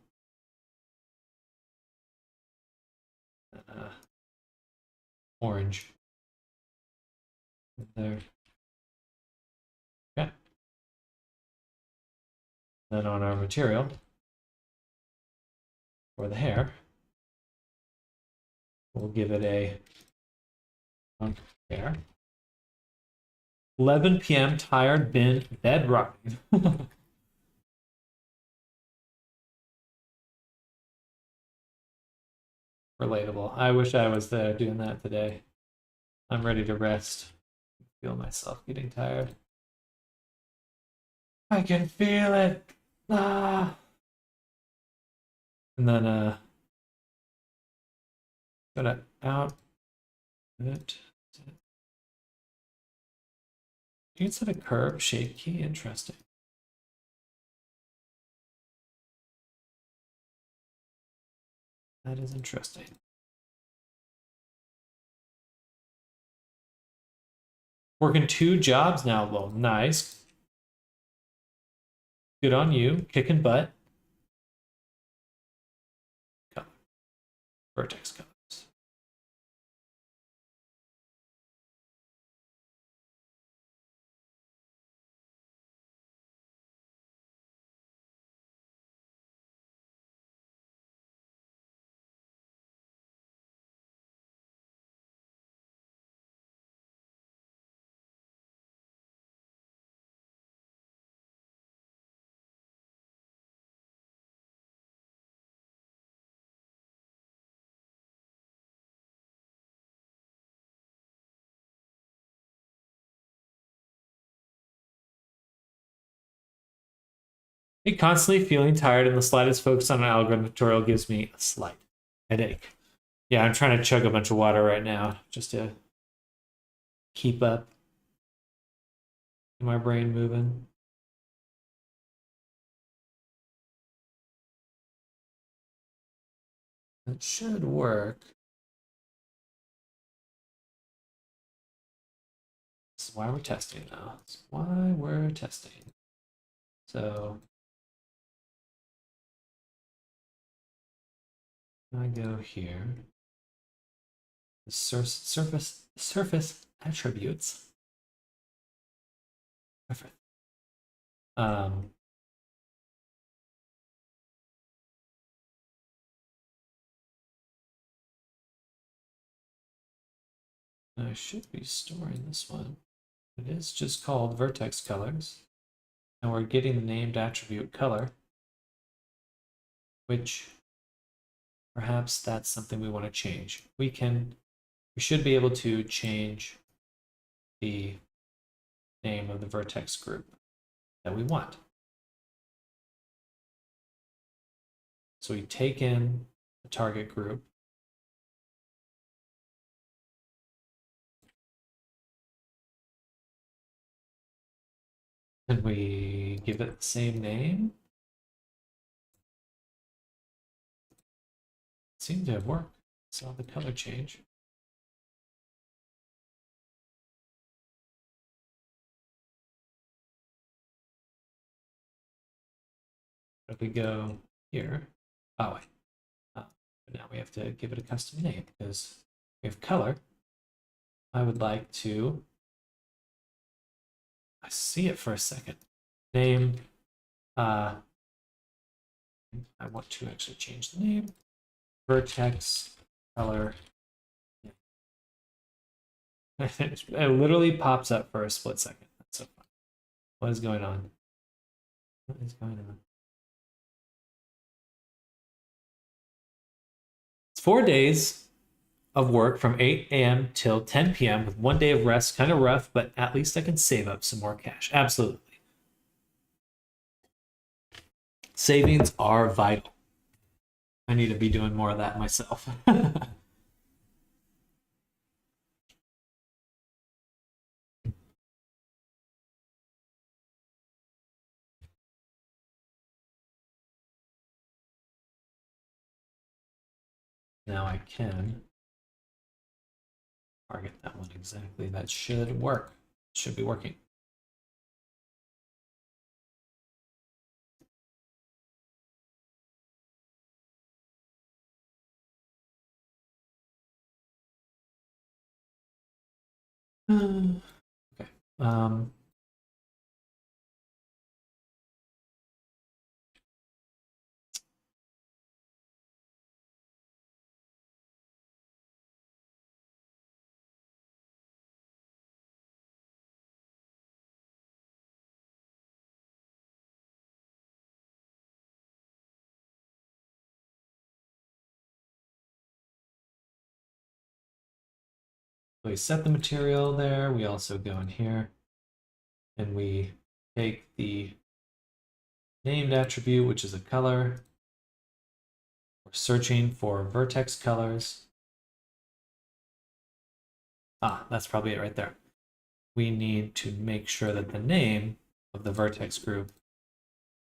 And, orange. There. Okay. Then on our material for the hair, we'll give it a hair. 11 p.m. tired, been bed rocking. Relatable. I wish I was there doing that today. I'm ready to rest. I feel myself getting tired. I can feel it. Ah. And then gonna out it. You can set a curve shape key. Interesting. That is interesting. Working 2 jobs now, Lowell. Nice. Good on you. Kicking butt. Color. Vertex colors. Me constantly feeling tired and the slightest focus on an algorithm tutorial gives me a slight headache. Yeah, I'm trying to chug a bunch of water right now just to keep up my brain moving. It should work. This is why we're testing now. That's why we're testing. So I go here. The surface attributes. Perfect. I should be storing this one. It is just called vertex colors. And we're getting the named attribute color, which perhaps that's something we want to change. We should be able to change the name of the vertex group that we want. So we take in the target group. And we give it the same name. It seemed to have worked. Saw the color change. If we go here, oh wait, but now we have to give it a custom name because we have color. I would like to, I see it for a second. Name, I want to actually change the name. Vertex color. It literally pops up for a split second. That's so fun. What is going on? What is going on? It's 4 days of work from 8 a.m. till 10 p.m. with 1 day of rest. Kind of rough, but at least I can save up some more cash. Absolutely. Savings are vital. I need to be doing more of that myself. Now I can target that one exactly. That should work. Should be working. Okay. we set the material there. We also go in here and we take the named attribute, which is a color. We're searching for vertex colors. Ah, that's probably it right there. We need to make sure that the name of the vertex group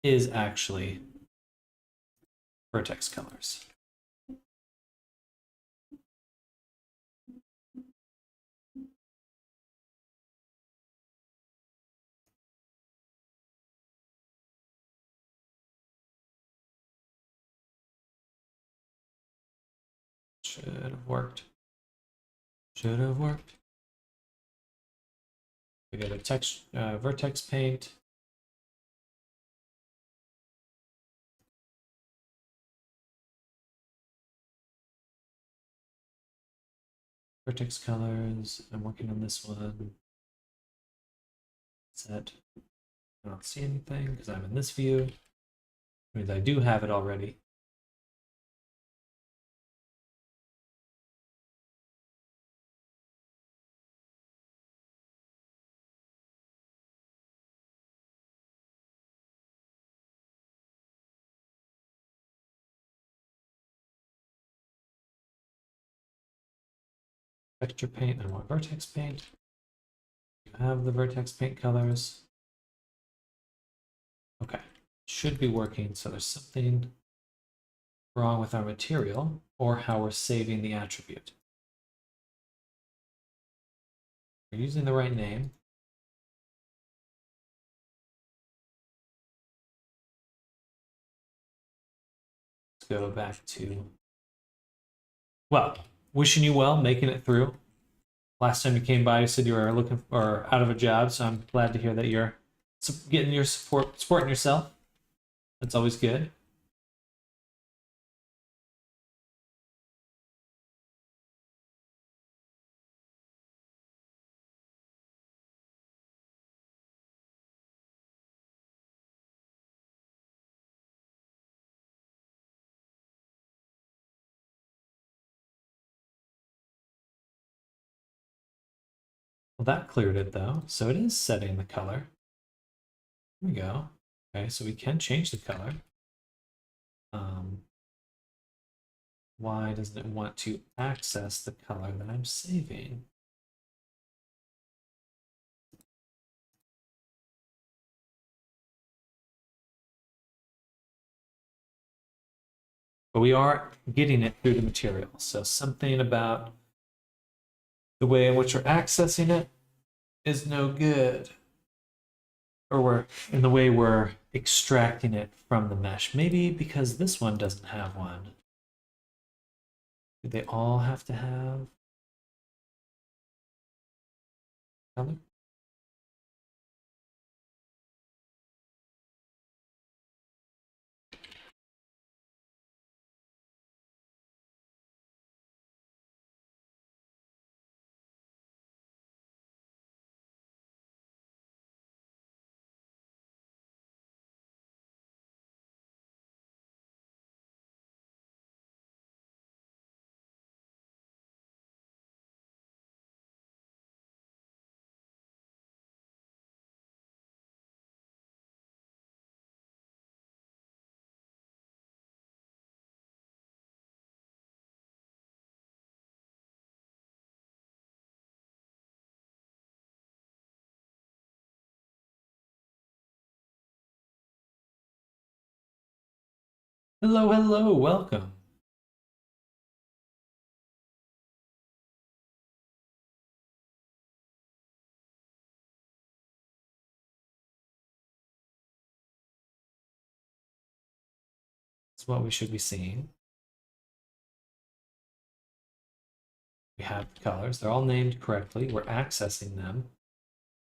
is actually vertex colors. Should have worked. Should have worked. We got a text vertex paint. Vertex colors. I'm working on this one. Set. I don't see anything because I'm in this view. Which means I do have it already. Texture paint. I want vertex paint. You have the vertex paint colors. Okay, should be working. So there's something wrong with our material or how we're saving the attribute. We're using the right name. Let's go back to, well, wishing you well, making it through. Last time you came by, you said you were looking or out of a job, so I'm glad to hear that you're getting your supporting yourself. That's always good. Well, that cleared it though, so it is setting the color. Here we go. Okay, so we can change the color. Why doesn't it want to access the color that I'm saving? But we are getting it through the material. So something about the way in which we're accessing it is no good. Or we're in the way we're extracting it from the mesh. Maybe because this one doesn't have one. Do they all have to have color? Hello, hello, welcome. That's what we should be seeing. We have colors. They're all named correctly. We're accessing them.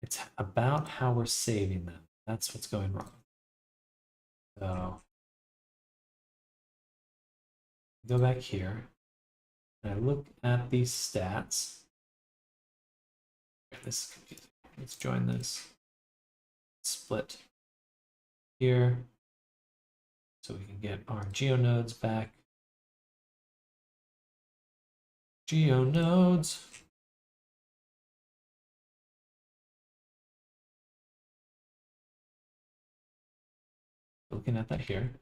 It's about how we're saving them. That's what's going wrong. So go back here and I look at these stats. This is confusing. Let's join this. Split here so we can get our geonodes back. Geonodes. Looking at that here.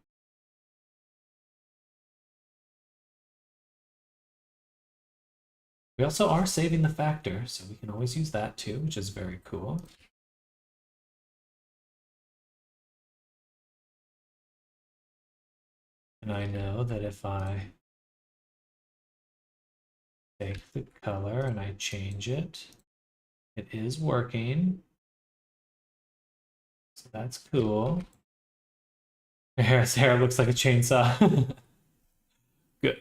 We also are saving the factor, so we can always use that too, which is very cool. And I know that if I take the color and I change it, it is working. So that's cool. His hair looks like a chainsaw. Good.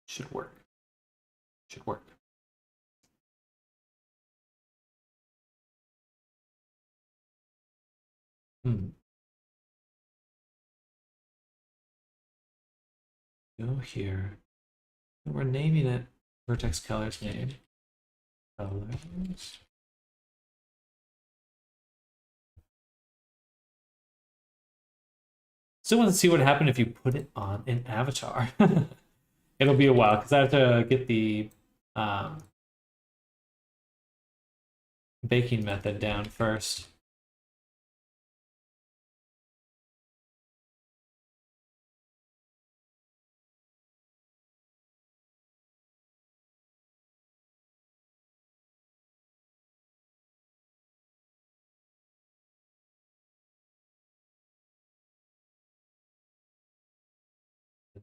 Should work. Should work. Go here. We're naming it vertex colors name. Colors. Still want to see what happened if you put it on an avatar. It'll be a while because I have to get the baking method down first.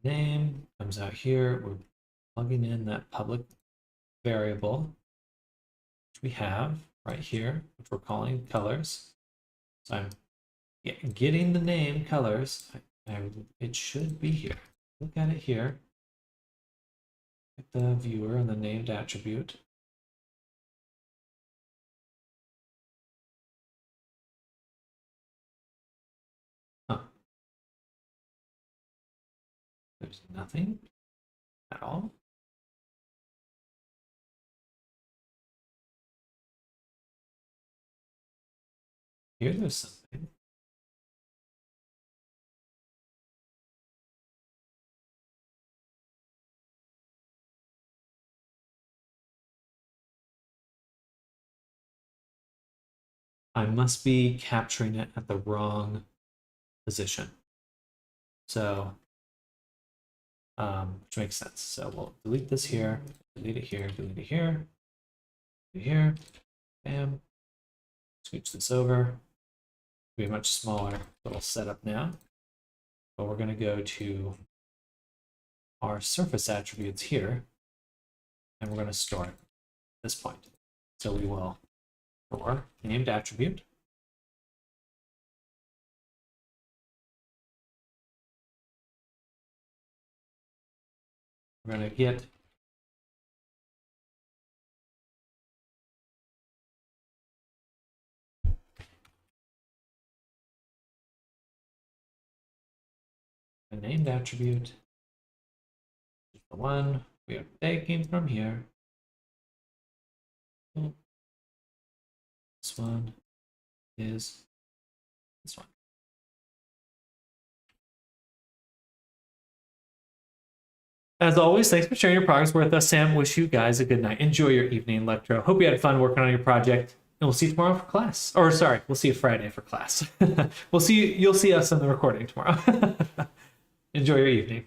The name comes out here. We're plugging in that public variable, which we have right here, which we're calling colors. So I'm getting the name colors. It should be here. Look at it here. At the viewer and the named attribute. Huh. There's nothing at all. Here there's something. I must be capturing it at the wrong position. So, which makes sense. So we'll delete this here, delete it here, delete it here, delete it here, bam. Switch this over. Be a much smaller little setup now. But we're going to go to our surface attributes here, and we're going to store it at this point. So we will store named attribute. We're going to get a named attribute. The one we are taking from here. This one is this one. As always, thanks for sharing your progress with us, Sam. Wish you guys a good night. Enjoy your evening, Electro. Hope you had fun working on your project. And we'll see you tomorrow for class. Or sorry, we'll see you Friday for class. We'll see you, you'll see us in the recording tomorrow. Enjoy your evening.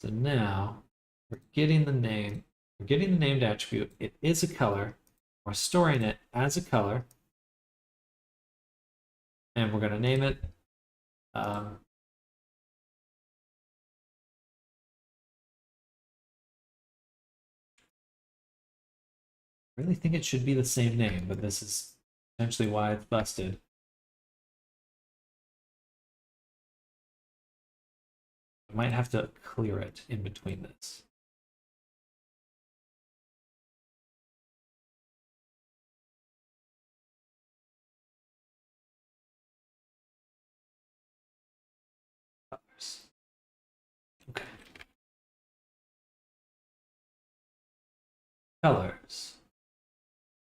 So now we're getting the name. We're getting the named attribute. It is a color. We're storing it as a color. And we're going to name it I really think it should be the same name, but this is essentially why it's busted. I might have to clear it in between this. colors.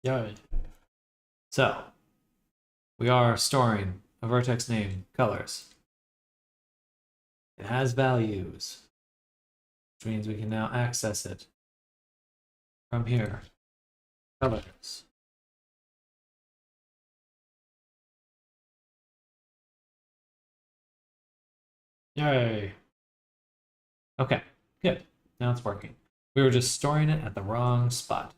Yay. So, we are storing a vertex name, colors. It has values, which means we can now access it from here. Colors. Yay. Okay, good. Now it's working. We were just storing it at the wrong spot.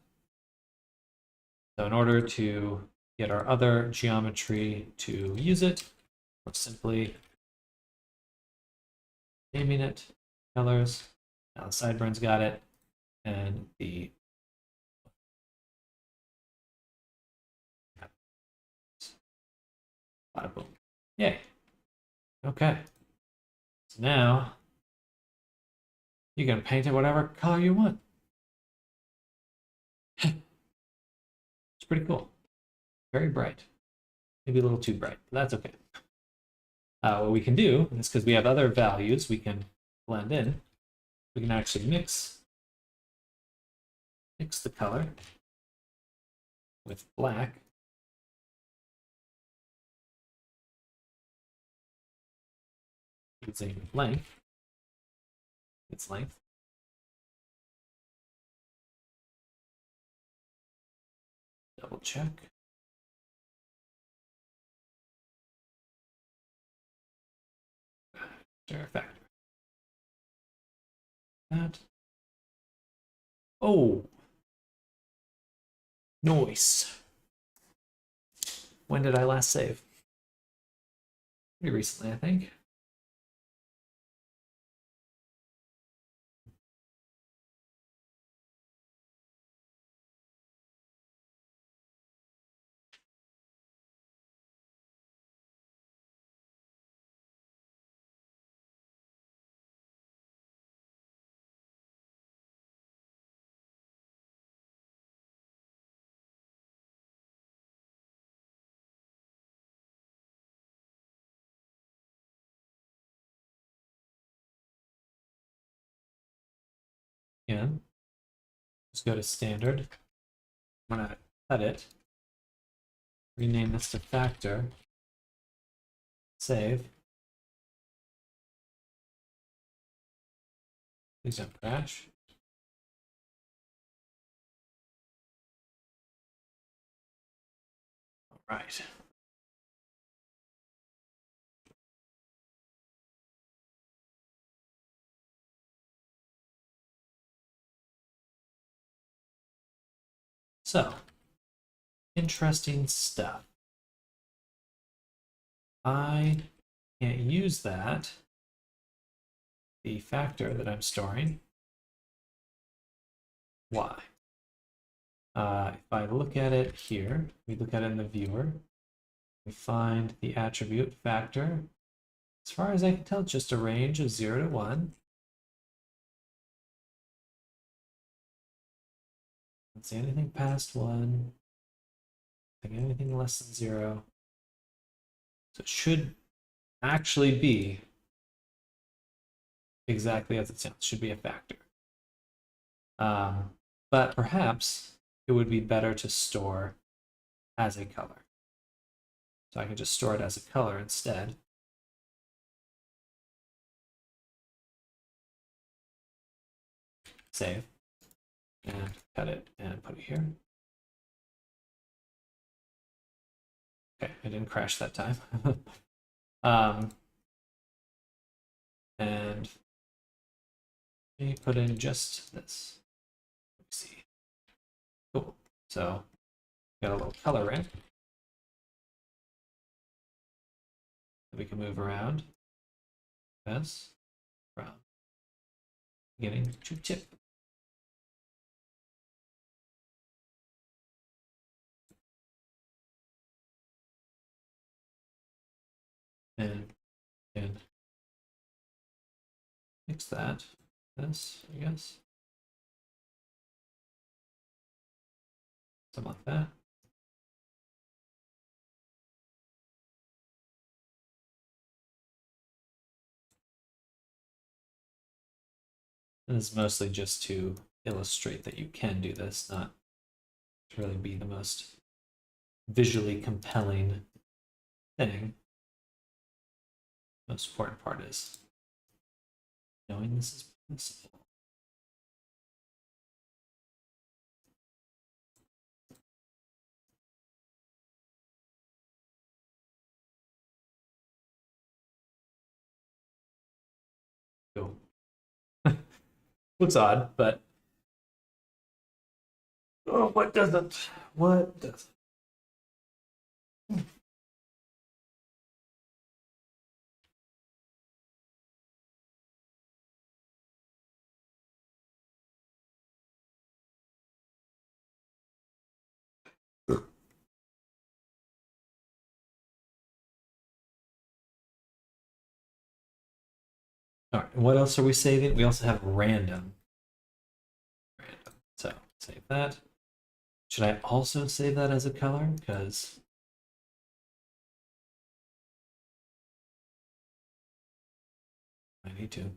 So in order to get our other geometry to use it, we're simply naming it colors. Now the sideburns got it, and the bada boom. Yay. Okay. So now you can paint it whatever color you want. It's pretty cool. Very bright. Maybe a little too bright, but that's okay. What we can do is, because we have other values we can blend in, we can actually mix the color with black. Using length, its length. Double check. Star factor. That. Oh. Nice. When did I last save? Pretty recently, I think. Again, just go to standard. I'm gonna cut it. Rename this to factor. Save. Please don't crash. All right. So, interesting stuff. I can't use that, the factor that I'm storing. Why? If I look at it here, we look at it in the viewer, we find the attribute factor. As far as I can tell, it's just a range of 0 to 1. Don't see anything past 1. Don't see anything less than 0. So it should actually be exactly as it sounds. It should be a factor. But perhaps it would be better to store as a color. So I can just store it as a color instead. Save. And cut it and put it here. Okay, I didn't crash that time. And let me put in just this. Let's see. Cool. So got a little color ramp that we can move around. This from beginning to tip. And fix that. This, I guess. Something like that. And this is mostly just to illustrate that you can do this, not to really be the most visually compelling thing. The most important part is knowing this is possible. Cool. Looks odd, but oh, what doesn't? What doesn't? All right, and what else are we saving? We also have random. Random. So save that. Should I also save that as a color? Because I need to.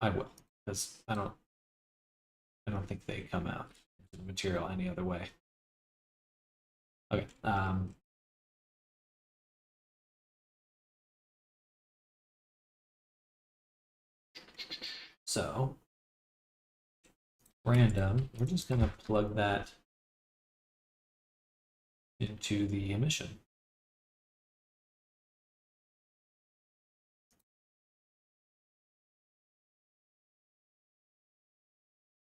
I will, because I don't think they come out into the material any other way. Okay. So random, we're just gonna plug that into the emission.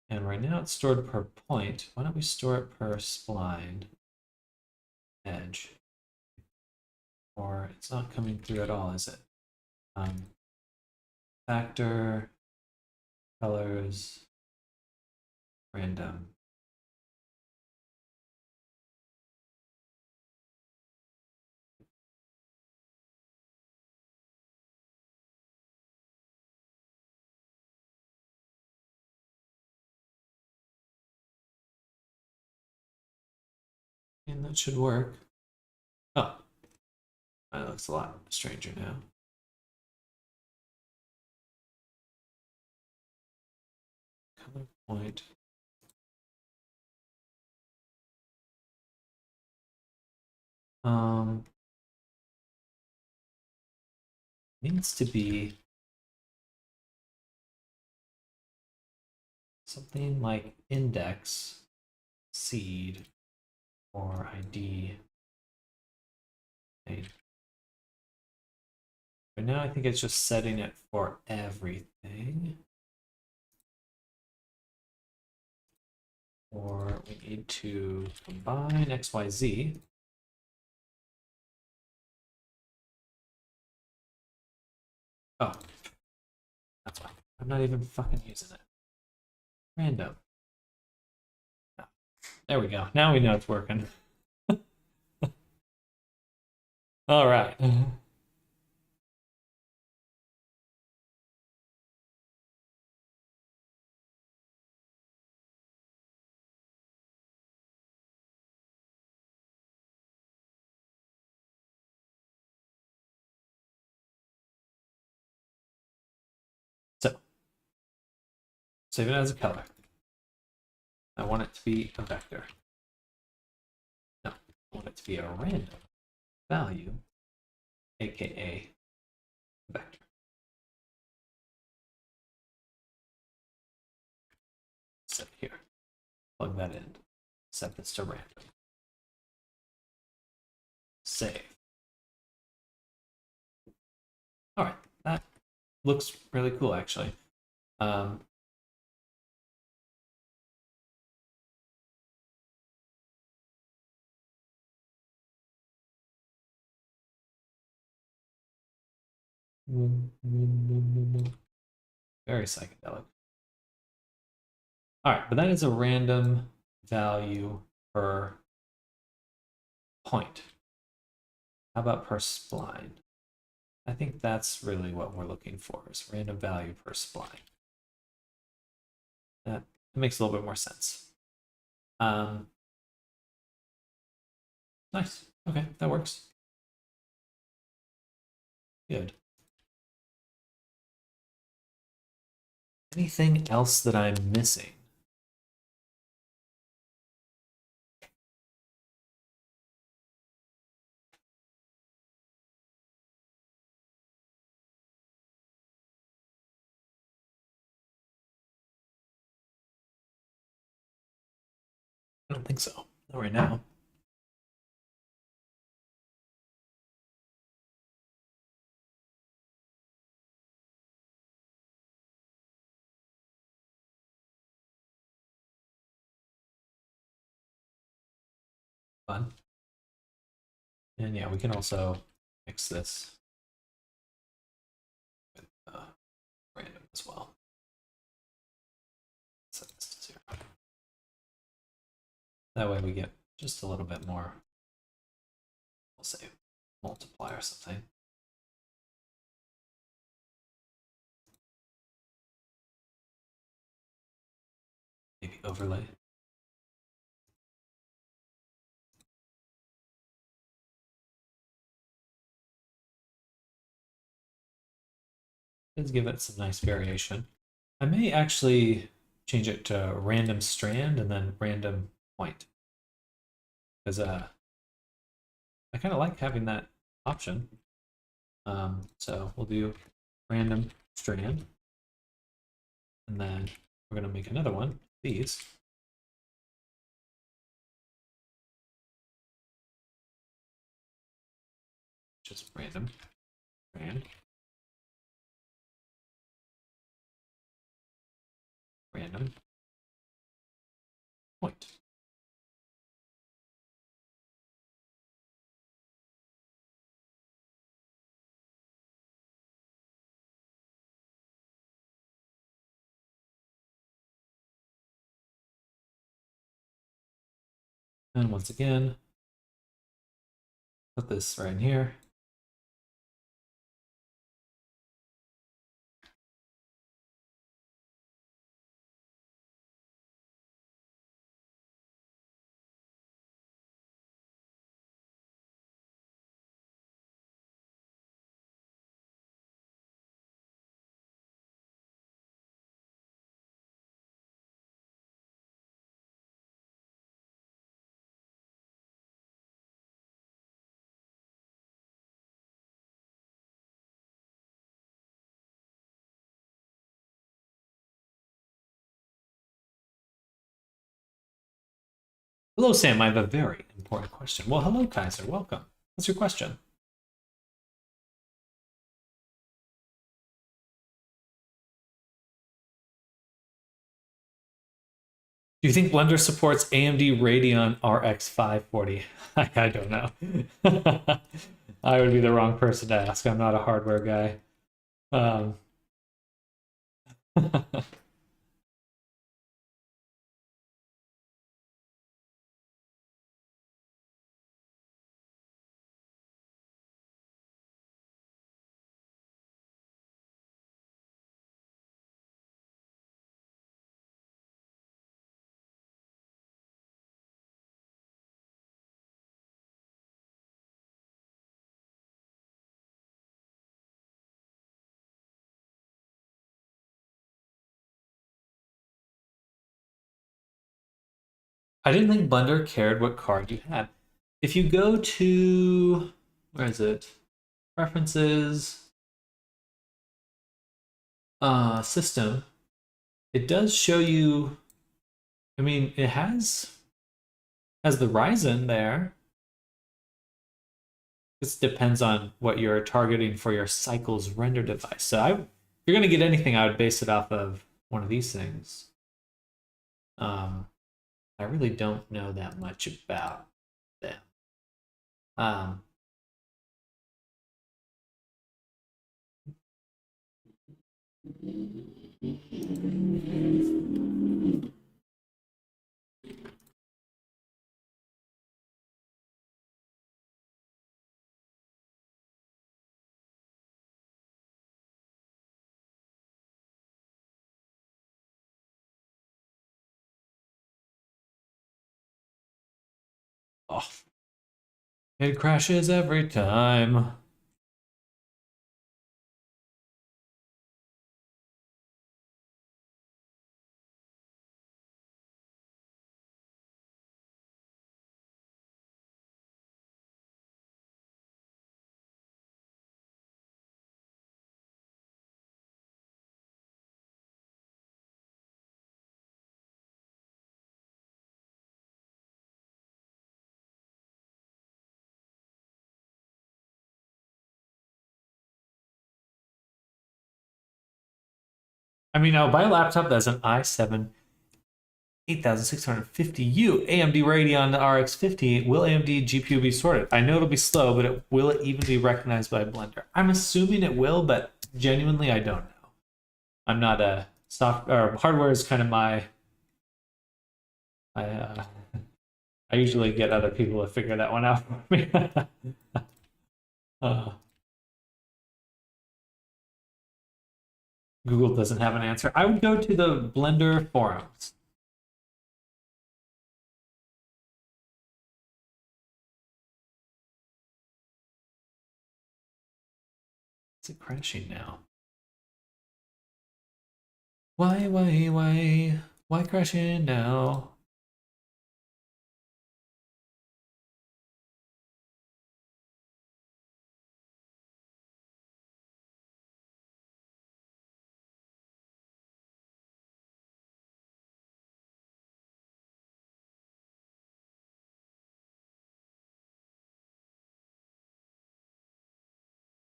And right now it's stored per point. Why don't we store it per spline edge? Or it's not coming through at all, is it? Factor, colors, random. And that should work. Oh, that looks a lot stranger now. Color point. Needs to be something like index, seed, or ID. But now I think it's just setting it for everything. Or we need to combine XYZ. Oh, that's why. I'm not even fucking using it. Random. Oh, there we go. Now we know it's working. All right. So, save it as a color. I want it to be a vector. No, I want it to be a random value, aka vector. Set here. Plug that in. Set this to random. Save. All right, that looks really cool, actually. Very psychedelic. All right, but that is a random value per point. How about per spline? I think that's really what we're looking for, is random value per spline. That makes a little bit more sense. Nice. Okay, that works. Good. Anything else that I'm missing? I don't think so. Not right now. Fun. And yeah, we can also mix this with random as well. Set this to 0. That way we get just a little bit more, we'll say, multiply or something. Maybe overlay. Let's give it some nice variation. I may actually change it to random strand and then random point. Because I kind of like having that option. So we'll do random strand. And then we're going to make another one, these. Just random strand. Random point. And once again, put this right in here. Hello, Sam. I have a very important question. Well, hello, Kaiser. Welcome. What's your question? Do you think Blender supports AMD Radeon RX 540? I don't know. I would be the wrong person to ask. I'm not a hardware guy. I didn't think Blender cared what card you had. If you go to, where is it? Preferences, system, it does show you, I mean, it has the Ryzen there. This depends on what you're targeting for your cycles render device. So if you're going to get anything, I would base it off of one of these things. I really don't know that much about them. Oh, it crashes every time. I mean, I'll buy a laptop that's an i7 8650U AMD Radeon RX 50. Will AMD GPU be sorted? I know it'll be slow, but will it even be recognized by Blender? I'm assuming it will, but genuinely, I don't know. I'm not a hardware is kind of my. I usually get other people to figure that one out for me. Google doesn't have an answer. I would go to the Blender forums. Is it crashing now? Why crashing now?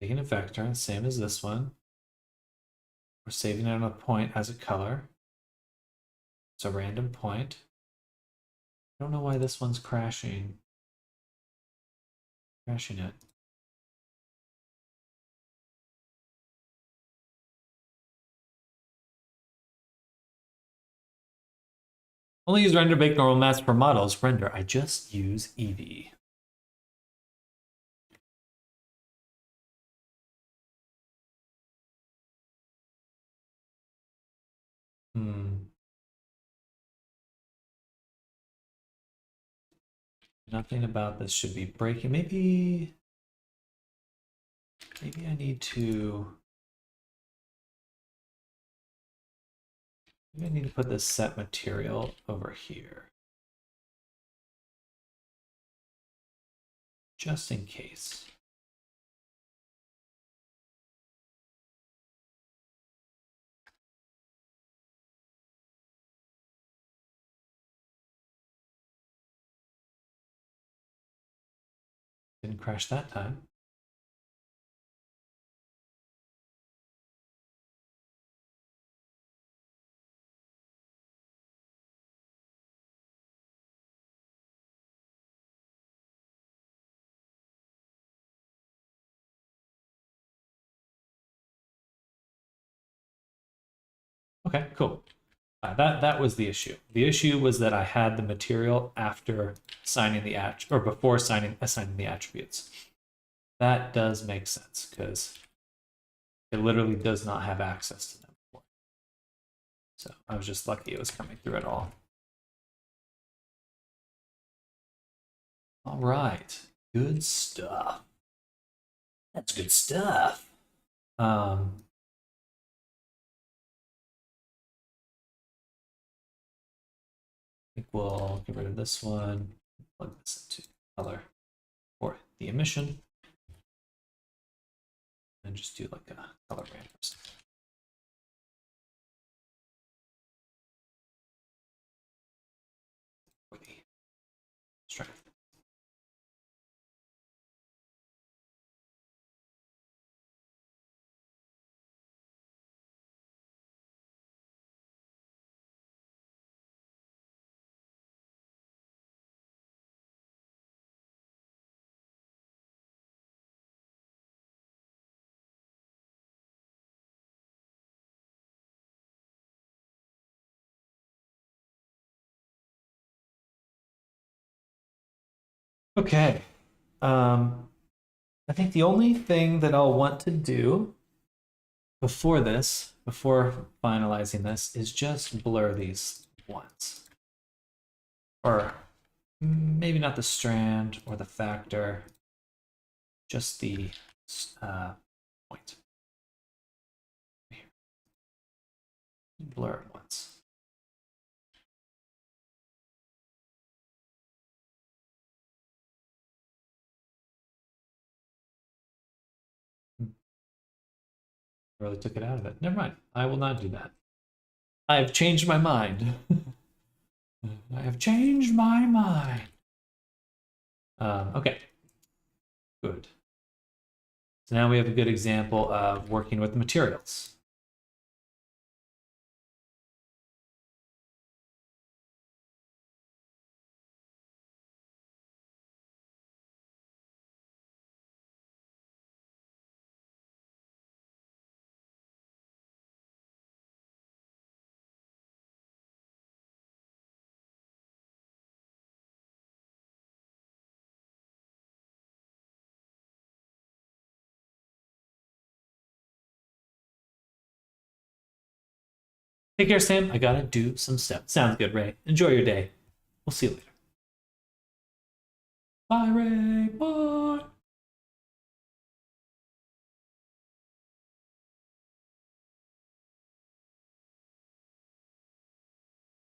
Taking a vector, same as this one. We're saving it on a point as a color. It's a random point. I don't know why this one's crashing. Crashing it. Only use render bake normal maps for models. Render. I just use Eevee. Nothing about this should be breaking. Maybe I need to. Maybe I need to put this set material over here. Just in case. Didn't crash that time. Okay, cool. That was the issue. The issue was that I had the material after signing the or before assigning the attributes. That does make sense because it literally does not have access to them before. So I was just lucky it was coming through at all. All right, good stuff. That's good stuff. I think we'll get rid of this one, plug this into color for the emission, and just do like a color random stuff. Strength. Okay. I think the only thing that I'll want to do before finalizing this, is just blur these once. Or maybe not the strand or the factor, just the point. Blur it once. Really took it out of it. Never mind. I will not do that. I have changed my mind. I have changed my mind. Okay. Good. So now we have a good example of working with materials. Take care, Sam. I gotta do some stuff. Sounds good, Ray. Enjoy your day. We'll see you later. Bye, Ray. Bye.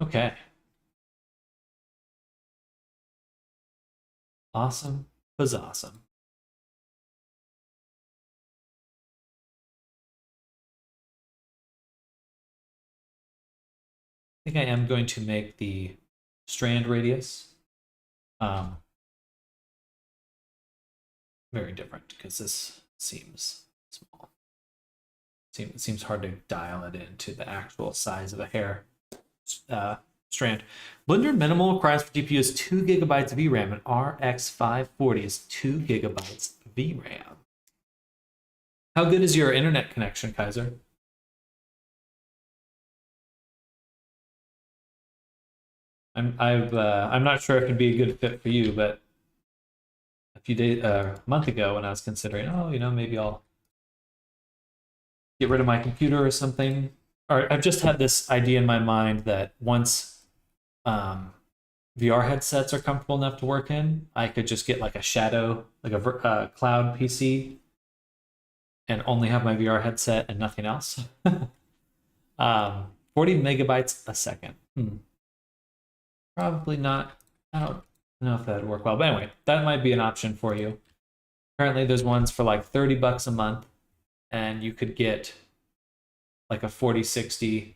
Okay. Awesome. Was awesome. I think I am going to make the strand radius very different because this seems small. It seems hard to dial it into the actual size of a hair strand. Blender Minimal requires for GPU is 2 gigabytes VRAM and RX 540 is 2 gigabytes VRAM. How good is your internet connection, Kaiser? I'm not sure if it'd be a good fit for you, but a month ago when I was considering, oh, maybe I'll get rid of my computer or something. Or I've just had this idea in my mind that once VR headsets are comfortable enough to work in, I could just get like a shadow, like a cloud PC, and only have my VR headset and nothing else. 40 megabytes a second. Probably not. I don't know if that would work well. But anyway, that might be an option for you. Apparently, there's ones for like 30 bucks a month, and you could get like a 4060.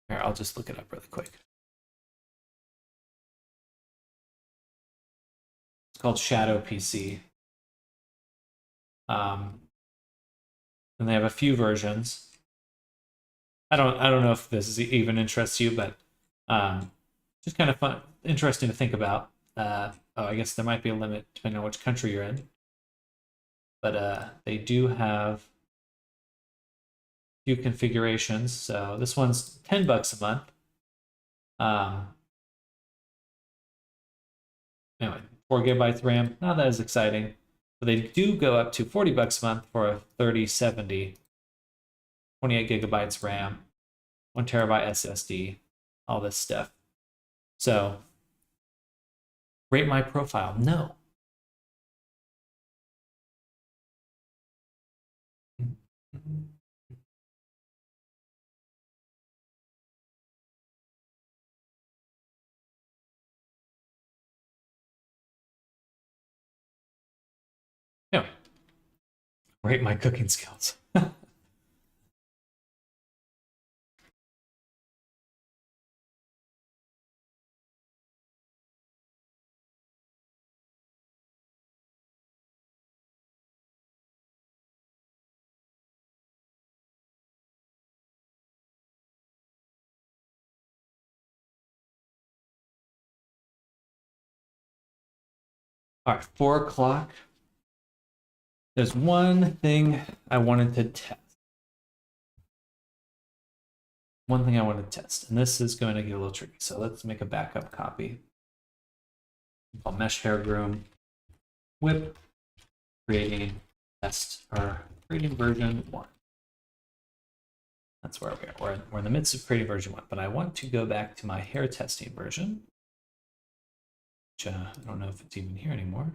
Here, I'll just look it up really quick. It's called Shadow PC. And they have a few versions. I don't know if this even interests you, but just kind of fun, interesting to think about. Oh, I guess there might be a limit depending on which country you're in. But they do have a few configurations. So this one's 10 bucks a month. Anyway, 4 gigabytes RAM, not that as exciting. But they do go up to 40 bucks a month for a 3070, 28 gigabytes RAM, 1 terabyte SSD, all this stuff. So, rate my profile. No. No. Rate my cooking skills. All right, 4 o'clock. There's one thing I wanted to test. One thing I wanted to test, and this is going to get a little tricky. So let's make a backup copy. I'll mesh hair groom, whip, creating test, or creating version 1. That's where we are. We're in the midst of creating version 1, but I want to go back to my hair testing version, which I don't know if it's even here anymore.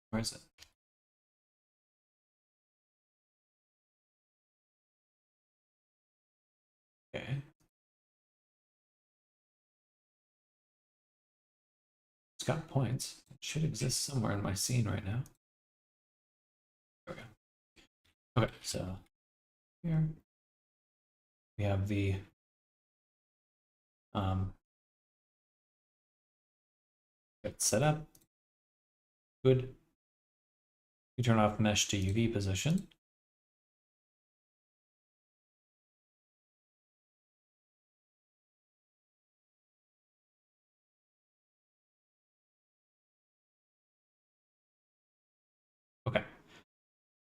Where is it? Okay. It's got points. It should exist somewhere in my scene right now. There we go. Okay, so here we have the get set up. Good. You turn off mesh to UV position. Okay.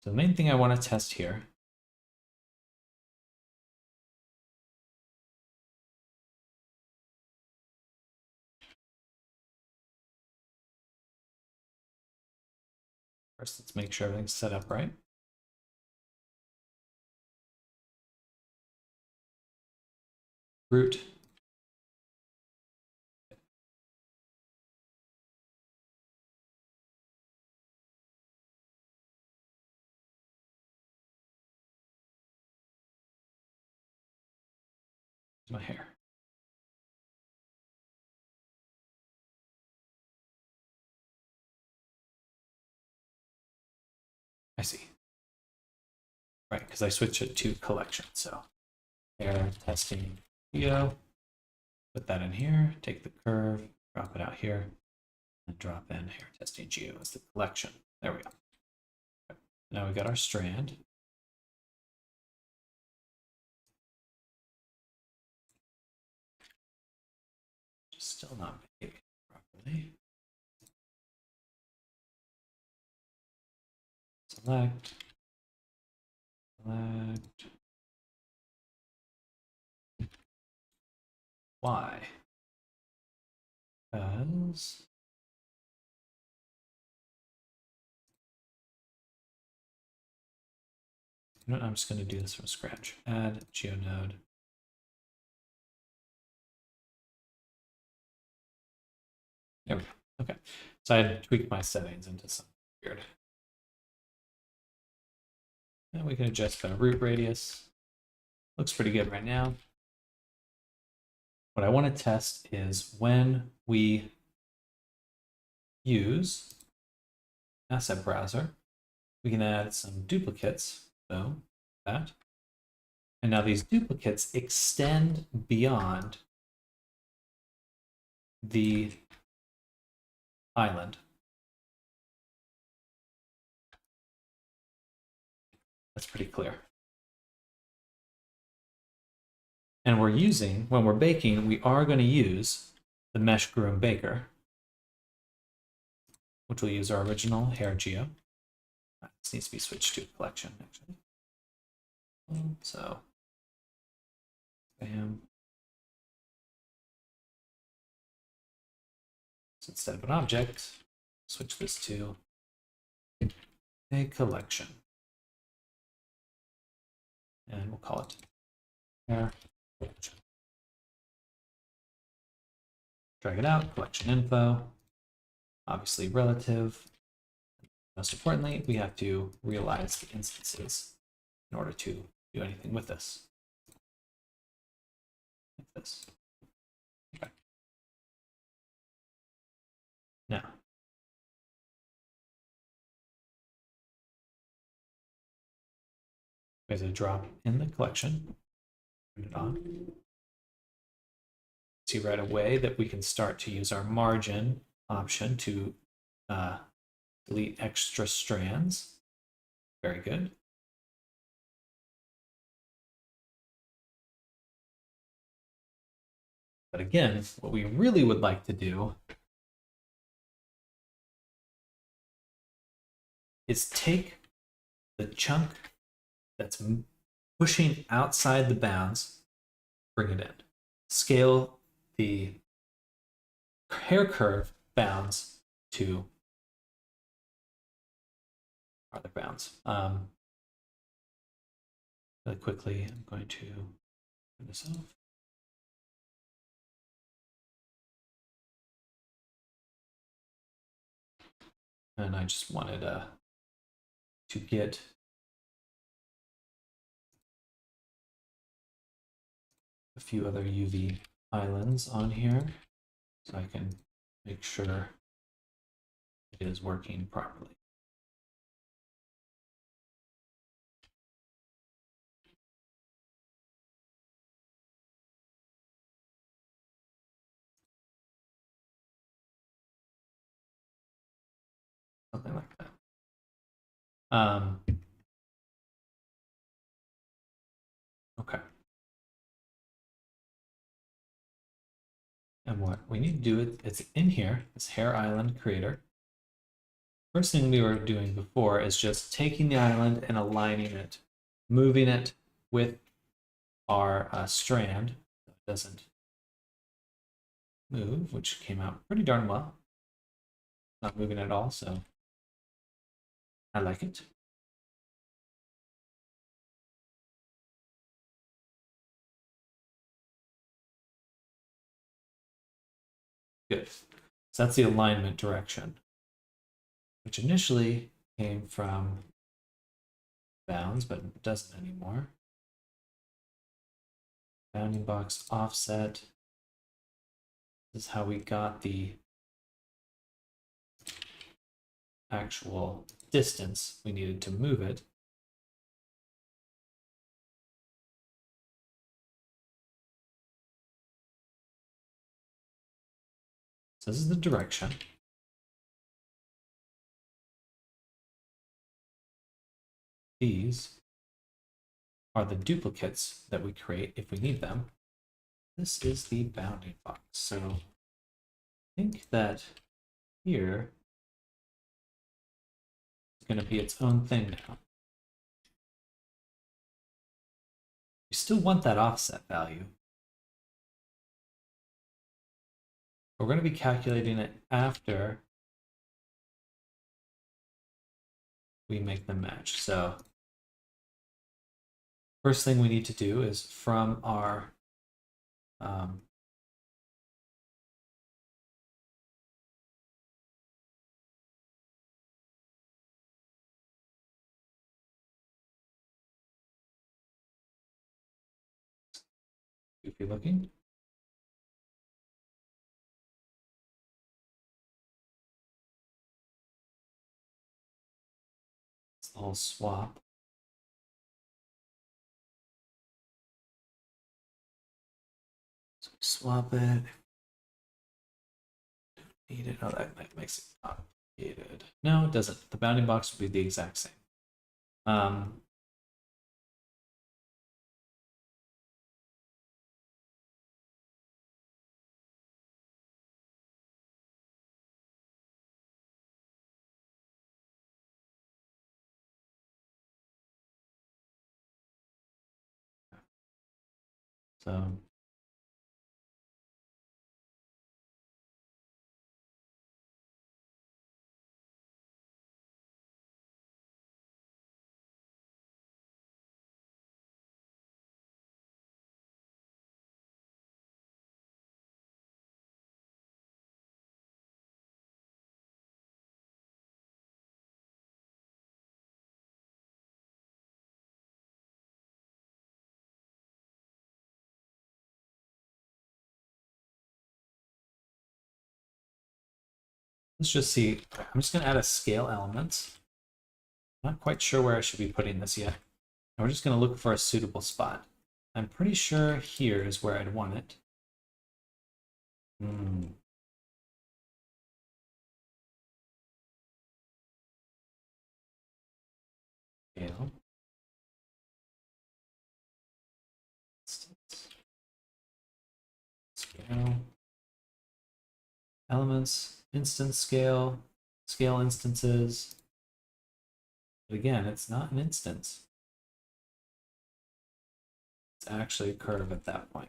So the main thing I want to test here First, let's make sure everything's set up right. Root. My hair. I see. Right, because I switched it to collection. So hair testing geo. Put that in here. Take the curve, drop it out here, and drop in hair testing geo as the collection. There we go. Okay. Now we got our strand. Just still not behaving properly. Select. Select. Why? Because you know what, I'm just going to do this from scratch. Add geonode. There we go. Okay. So I had tweaked my settings into something weird. And we can adjust the root radius. Looks pretty good right now. What I want to test is when we use asset browser, we can add some duplicates. So that. And now these duplicates extend beyond the island. That's pretty clear. And we're using, when we're baking, we are going to use the mesh groom baker, which will use our original hair geo. This needs to be switched to collection, actually. So, bam. So instead of an object, switch this to a collection. And we'll call it hair collection. Drag it out, collection info, obviously relative. Most importantly, we have to realize the instances in order to do anything with this. Like this. Okay. Now, there's a drop in the collection. Turn it on. See right away that we can start to use our margin option to delete extra strands. Very good. But again, what we really would like to do is take the chunk that's pushing outside the bounds, bring it in. Scale the hair curve bounds to other bounds. Really quickly, I'm going to turn this off. And I just wanted to get a few other UV islands on here so I can make sure it is working properly. Something like that. Okay. And what we need to do, it's in here, this hair island creator. First thing we were doing before is just taking the island and aligning it, moving it with our strand so it doesn't move, which came out pretty darn well. Not moving at all, so I like it. Good. So that's the alignment direction, which initially came from bounds, but it doesn't anymore. Bounding box offset. This is how we got the actual distance we needed to move it. So this is the direction. These are the duplicates that we create if we need them. This is the bounding box. So I think that here is going to be its own thing now. We still want that offset value. We're going to be calculating it after we make them match. So first thing we need to do is from our goofy looking. I'll swap. So swap it. Need it. Oh, that makes it complicated. No, it doesn't. The bounding box would be the exact same. So let's just see. I'm just going to add a scale element. Not quite sure where I should be putting this yet. We're just going to look for a suitable spot. I'm pretty sure here is where I'd want it. Scale. Scale. Elements, instance scale, scale instances. But again, it's not an instance. It's actually a curve at that point.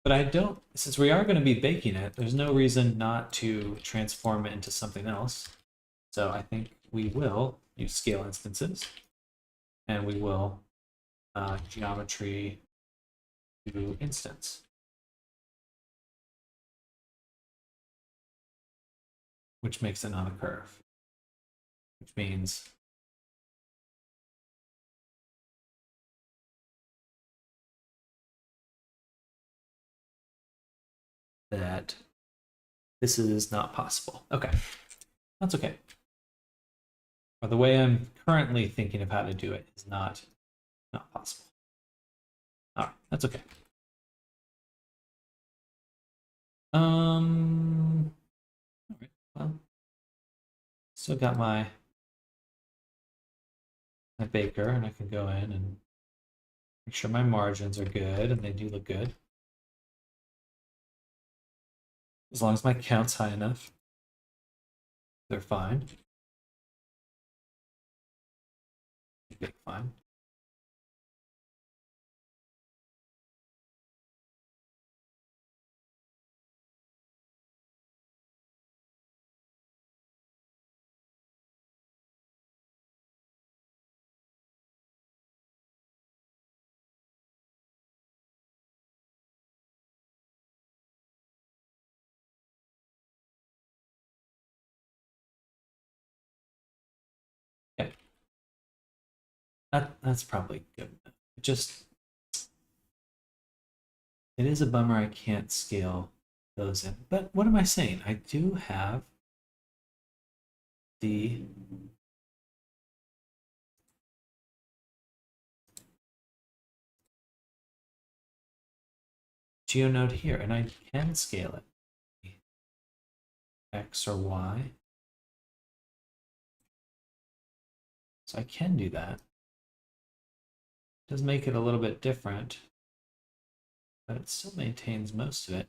But I don't, since we are going to be baking it, there's no reason not to transform it into something else. So I think we will use scale instances, and we will geometry to instance, which makes it not a curve, which means that this is not possible. Okay, that's okay. Or the way I'm currently thinking of how to do it is not possible. All right, that's okay. All right, well, still got my baker, and I can go in and make sure my margins are good, and they do look good. As long as my count's high enough, they're fine. Okay, fine. That's probably good. It is a bummer I can't scale those in. But what am I saying? I do have the GeoNode here, and I can scale it. X or Y. So I can do that. It does make it a little bit different, but it still maintains most of it.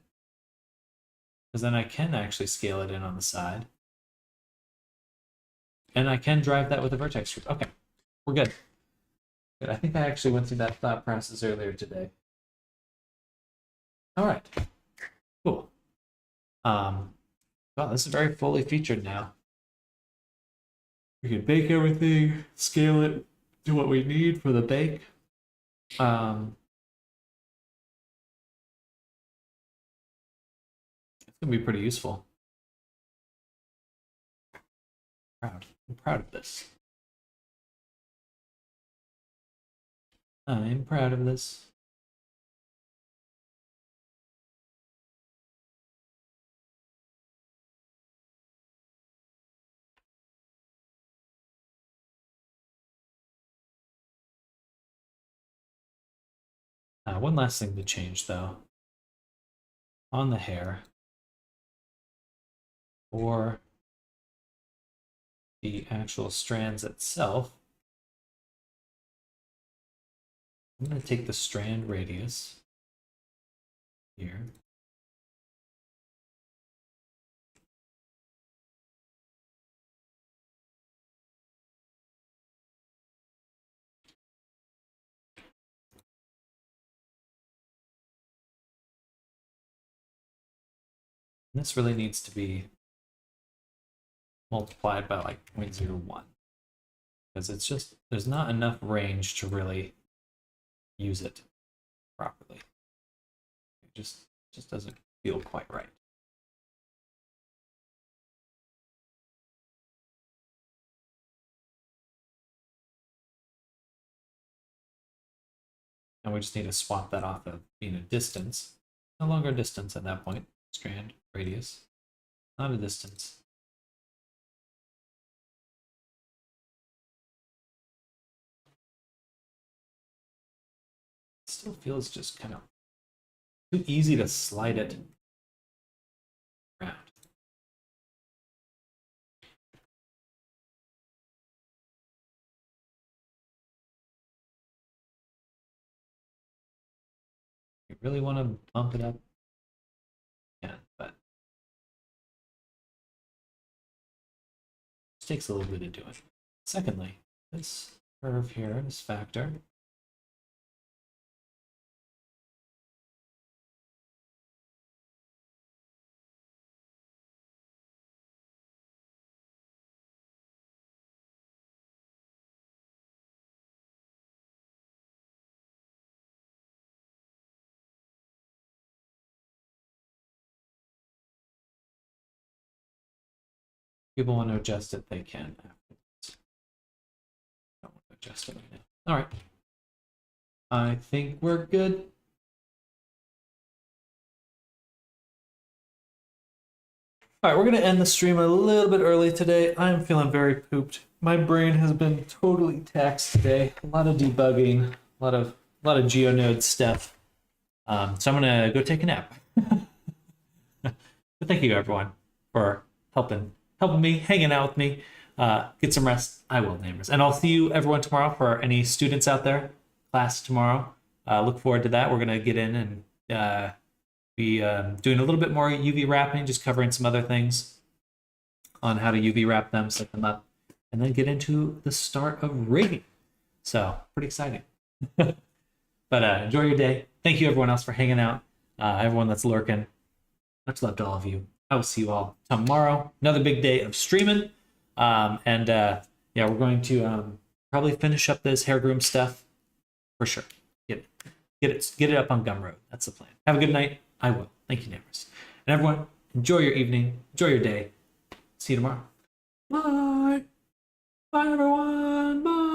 Because then I can actually scale it in on the side. And I can drive that with a vertex group. Okay, we're good. Good. I think I actually went through that thought process earlier today. All right, cool. Well, this is very fully featured now. We can bake everything, scale it to what we need for the bake. It's gonna be pretty useful. I'm proud of this. I'm proud of this. One last thing to change though. On the hair, or the actual strands itself, I'm going to take the strand radius here. And this really needs to be multiplied by like 0.01 because it's just, there's not enough range to really use it properly. It just doesn't feel quite right. And we just need to swap that off of being a distance. No longer a distance at that point. Strand radius, not a distance. It still feels just kind of too easy to slide it around. You really want to bump it up? Yeah, but it takes a little bit of doing. Secondly, this curve here, this factor, people want to adjust it, they can. I don't want to adjust it right now. All right. I think we're good. All right, we're going to end the stream a little bit early today. I'm feeling very pooped. My brain has been totally taxed today. A lot of debugging, a lot of GeoNode stuff. So I'm going to go take a nap. But thank you, everyone, for helping me, hanging out with me. Get some rest. I will, namers. And I'll see you, everyone, tomorrow for any students out there. Class tomorrow. Look forward to that. We're going to get in and be doing a little bit more UV wrapping, just covering some other things on how to UV wrap them, set them up, and then get into the start of rigging. So, pretty exciting. But enjoy your day. Thank you, everyone else, for hanging out. Everyone that's lurking. Much love to all of you. I will see you all tomorrow. Another big day of streaming. Yeah, we're going to probably finish up this hair groom stuff for sure. Get it up on Gumroad. That's the plan. Have a good night. I will. Thank you, neighbors. And everyone, enjoy your evening. Enjoy your day. See you tomorrow. Bye. Bye, everyone. Bye.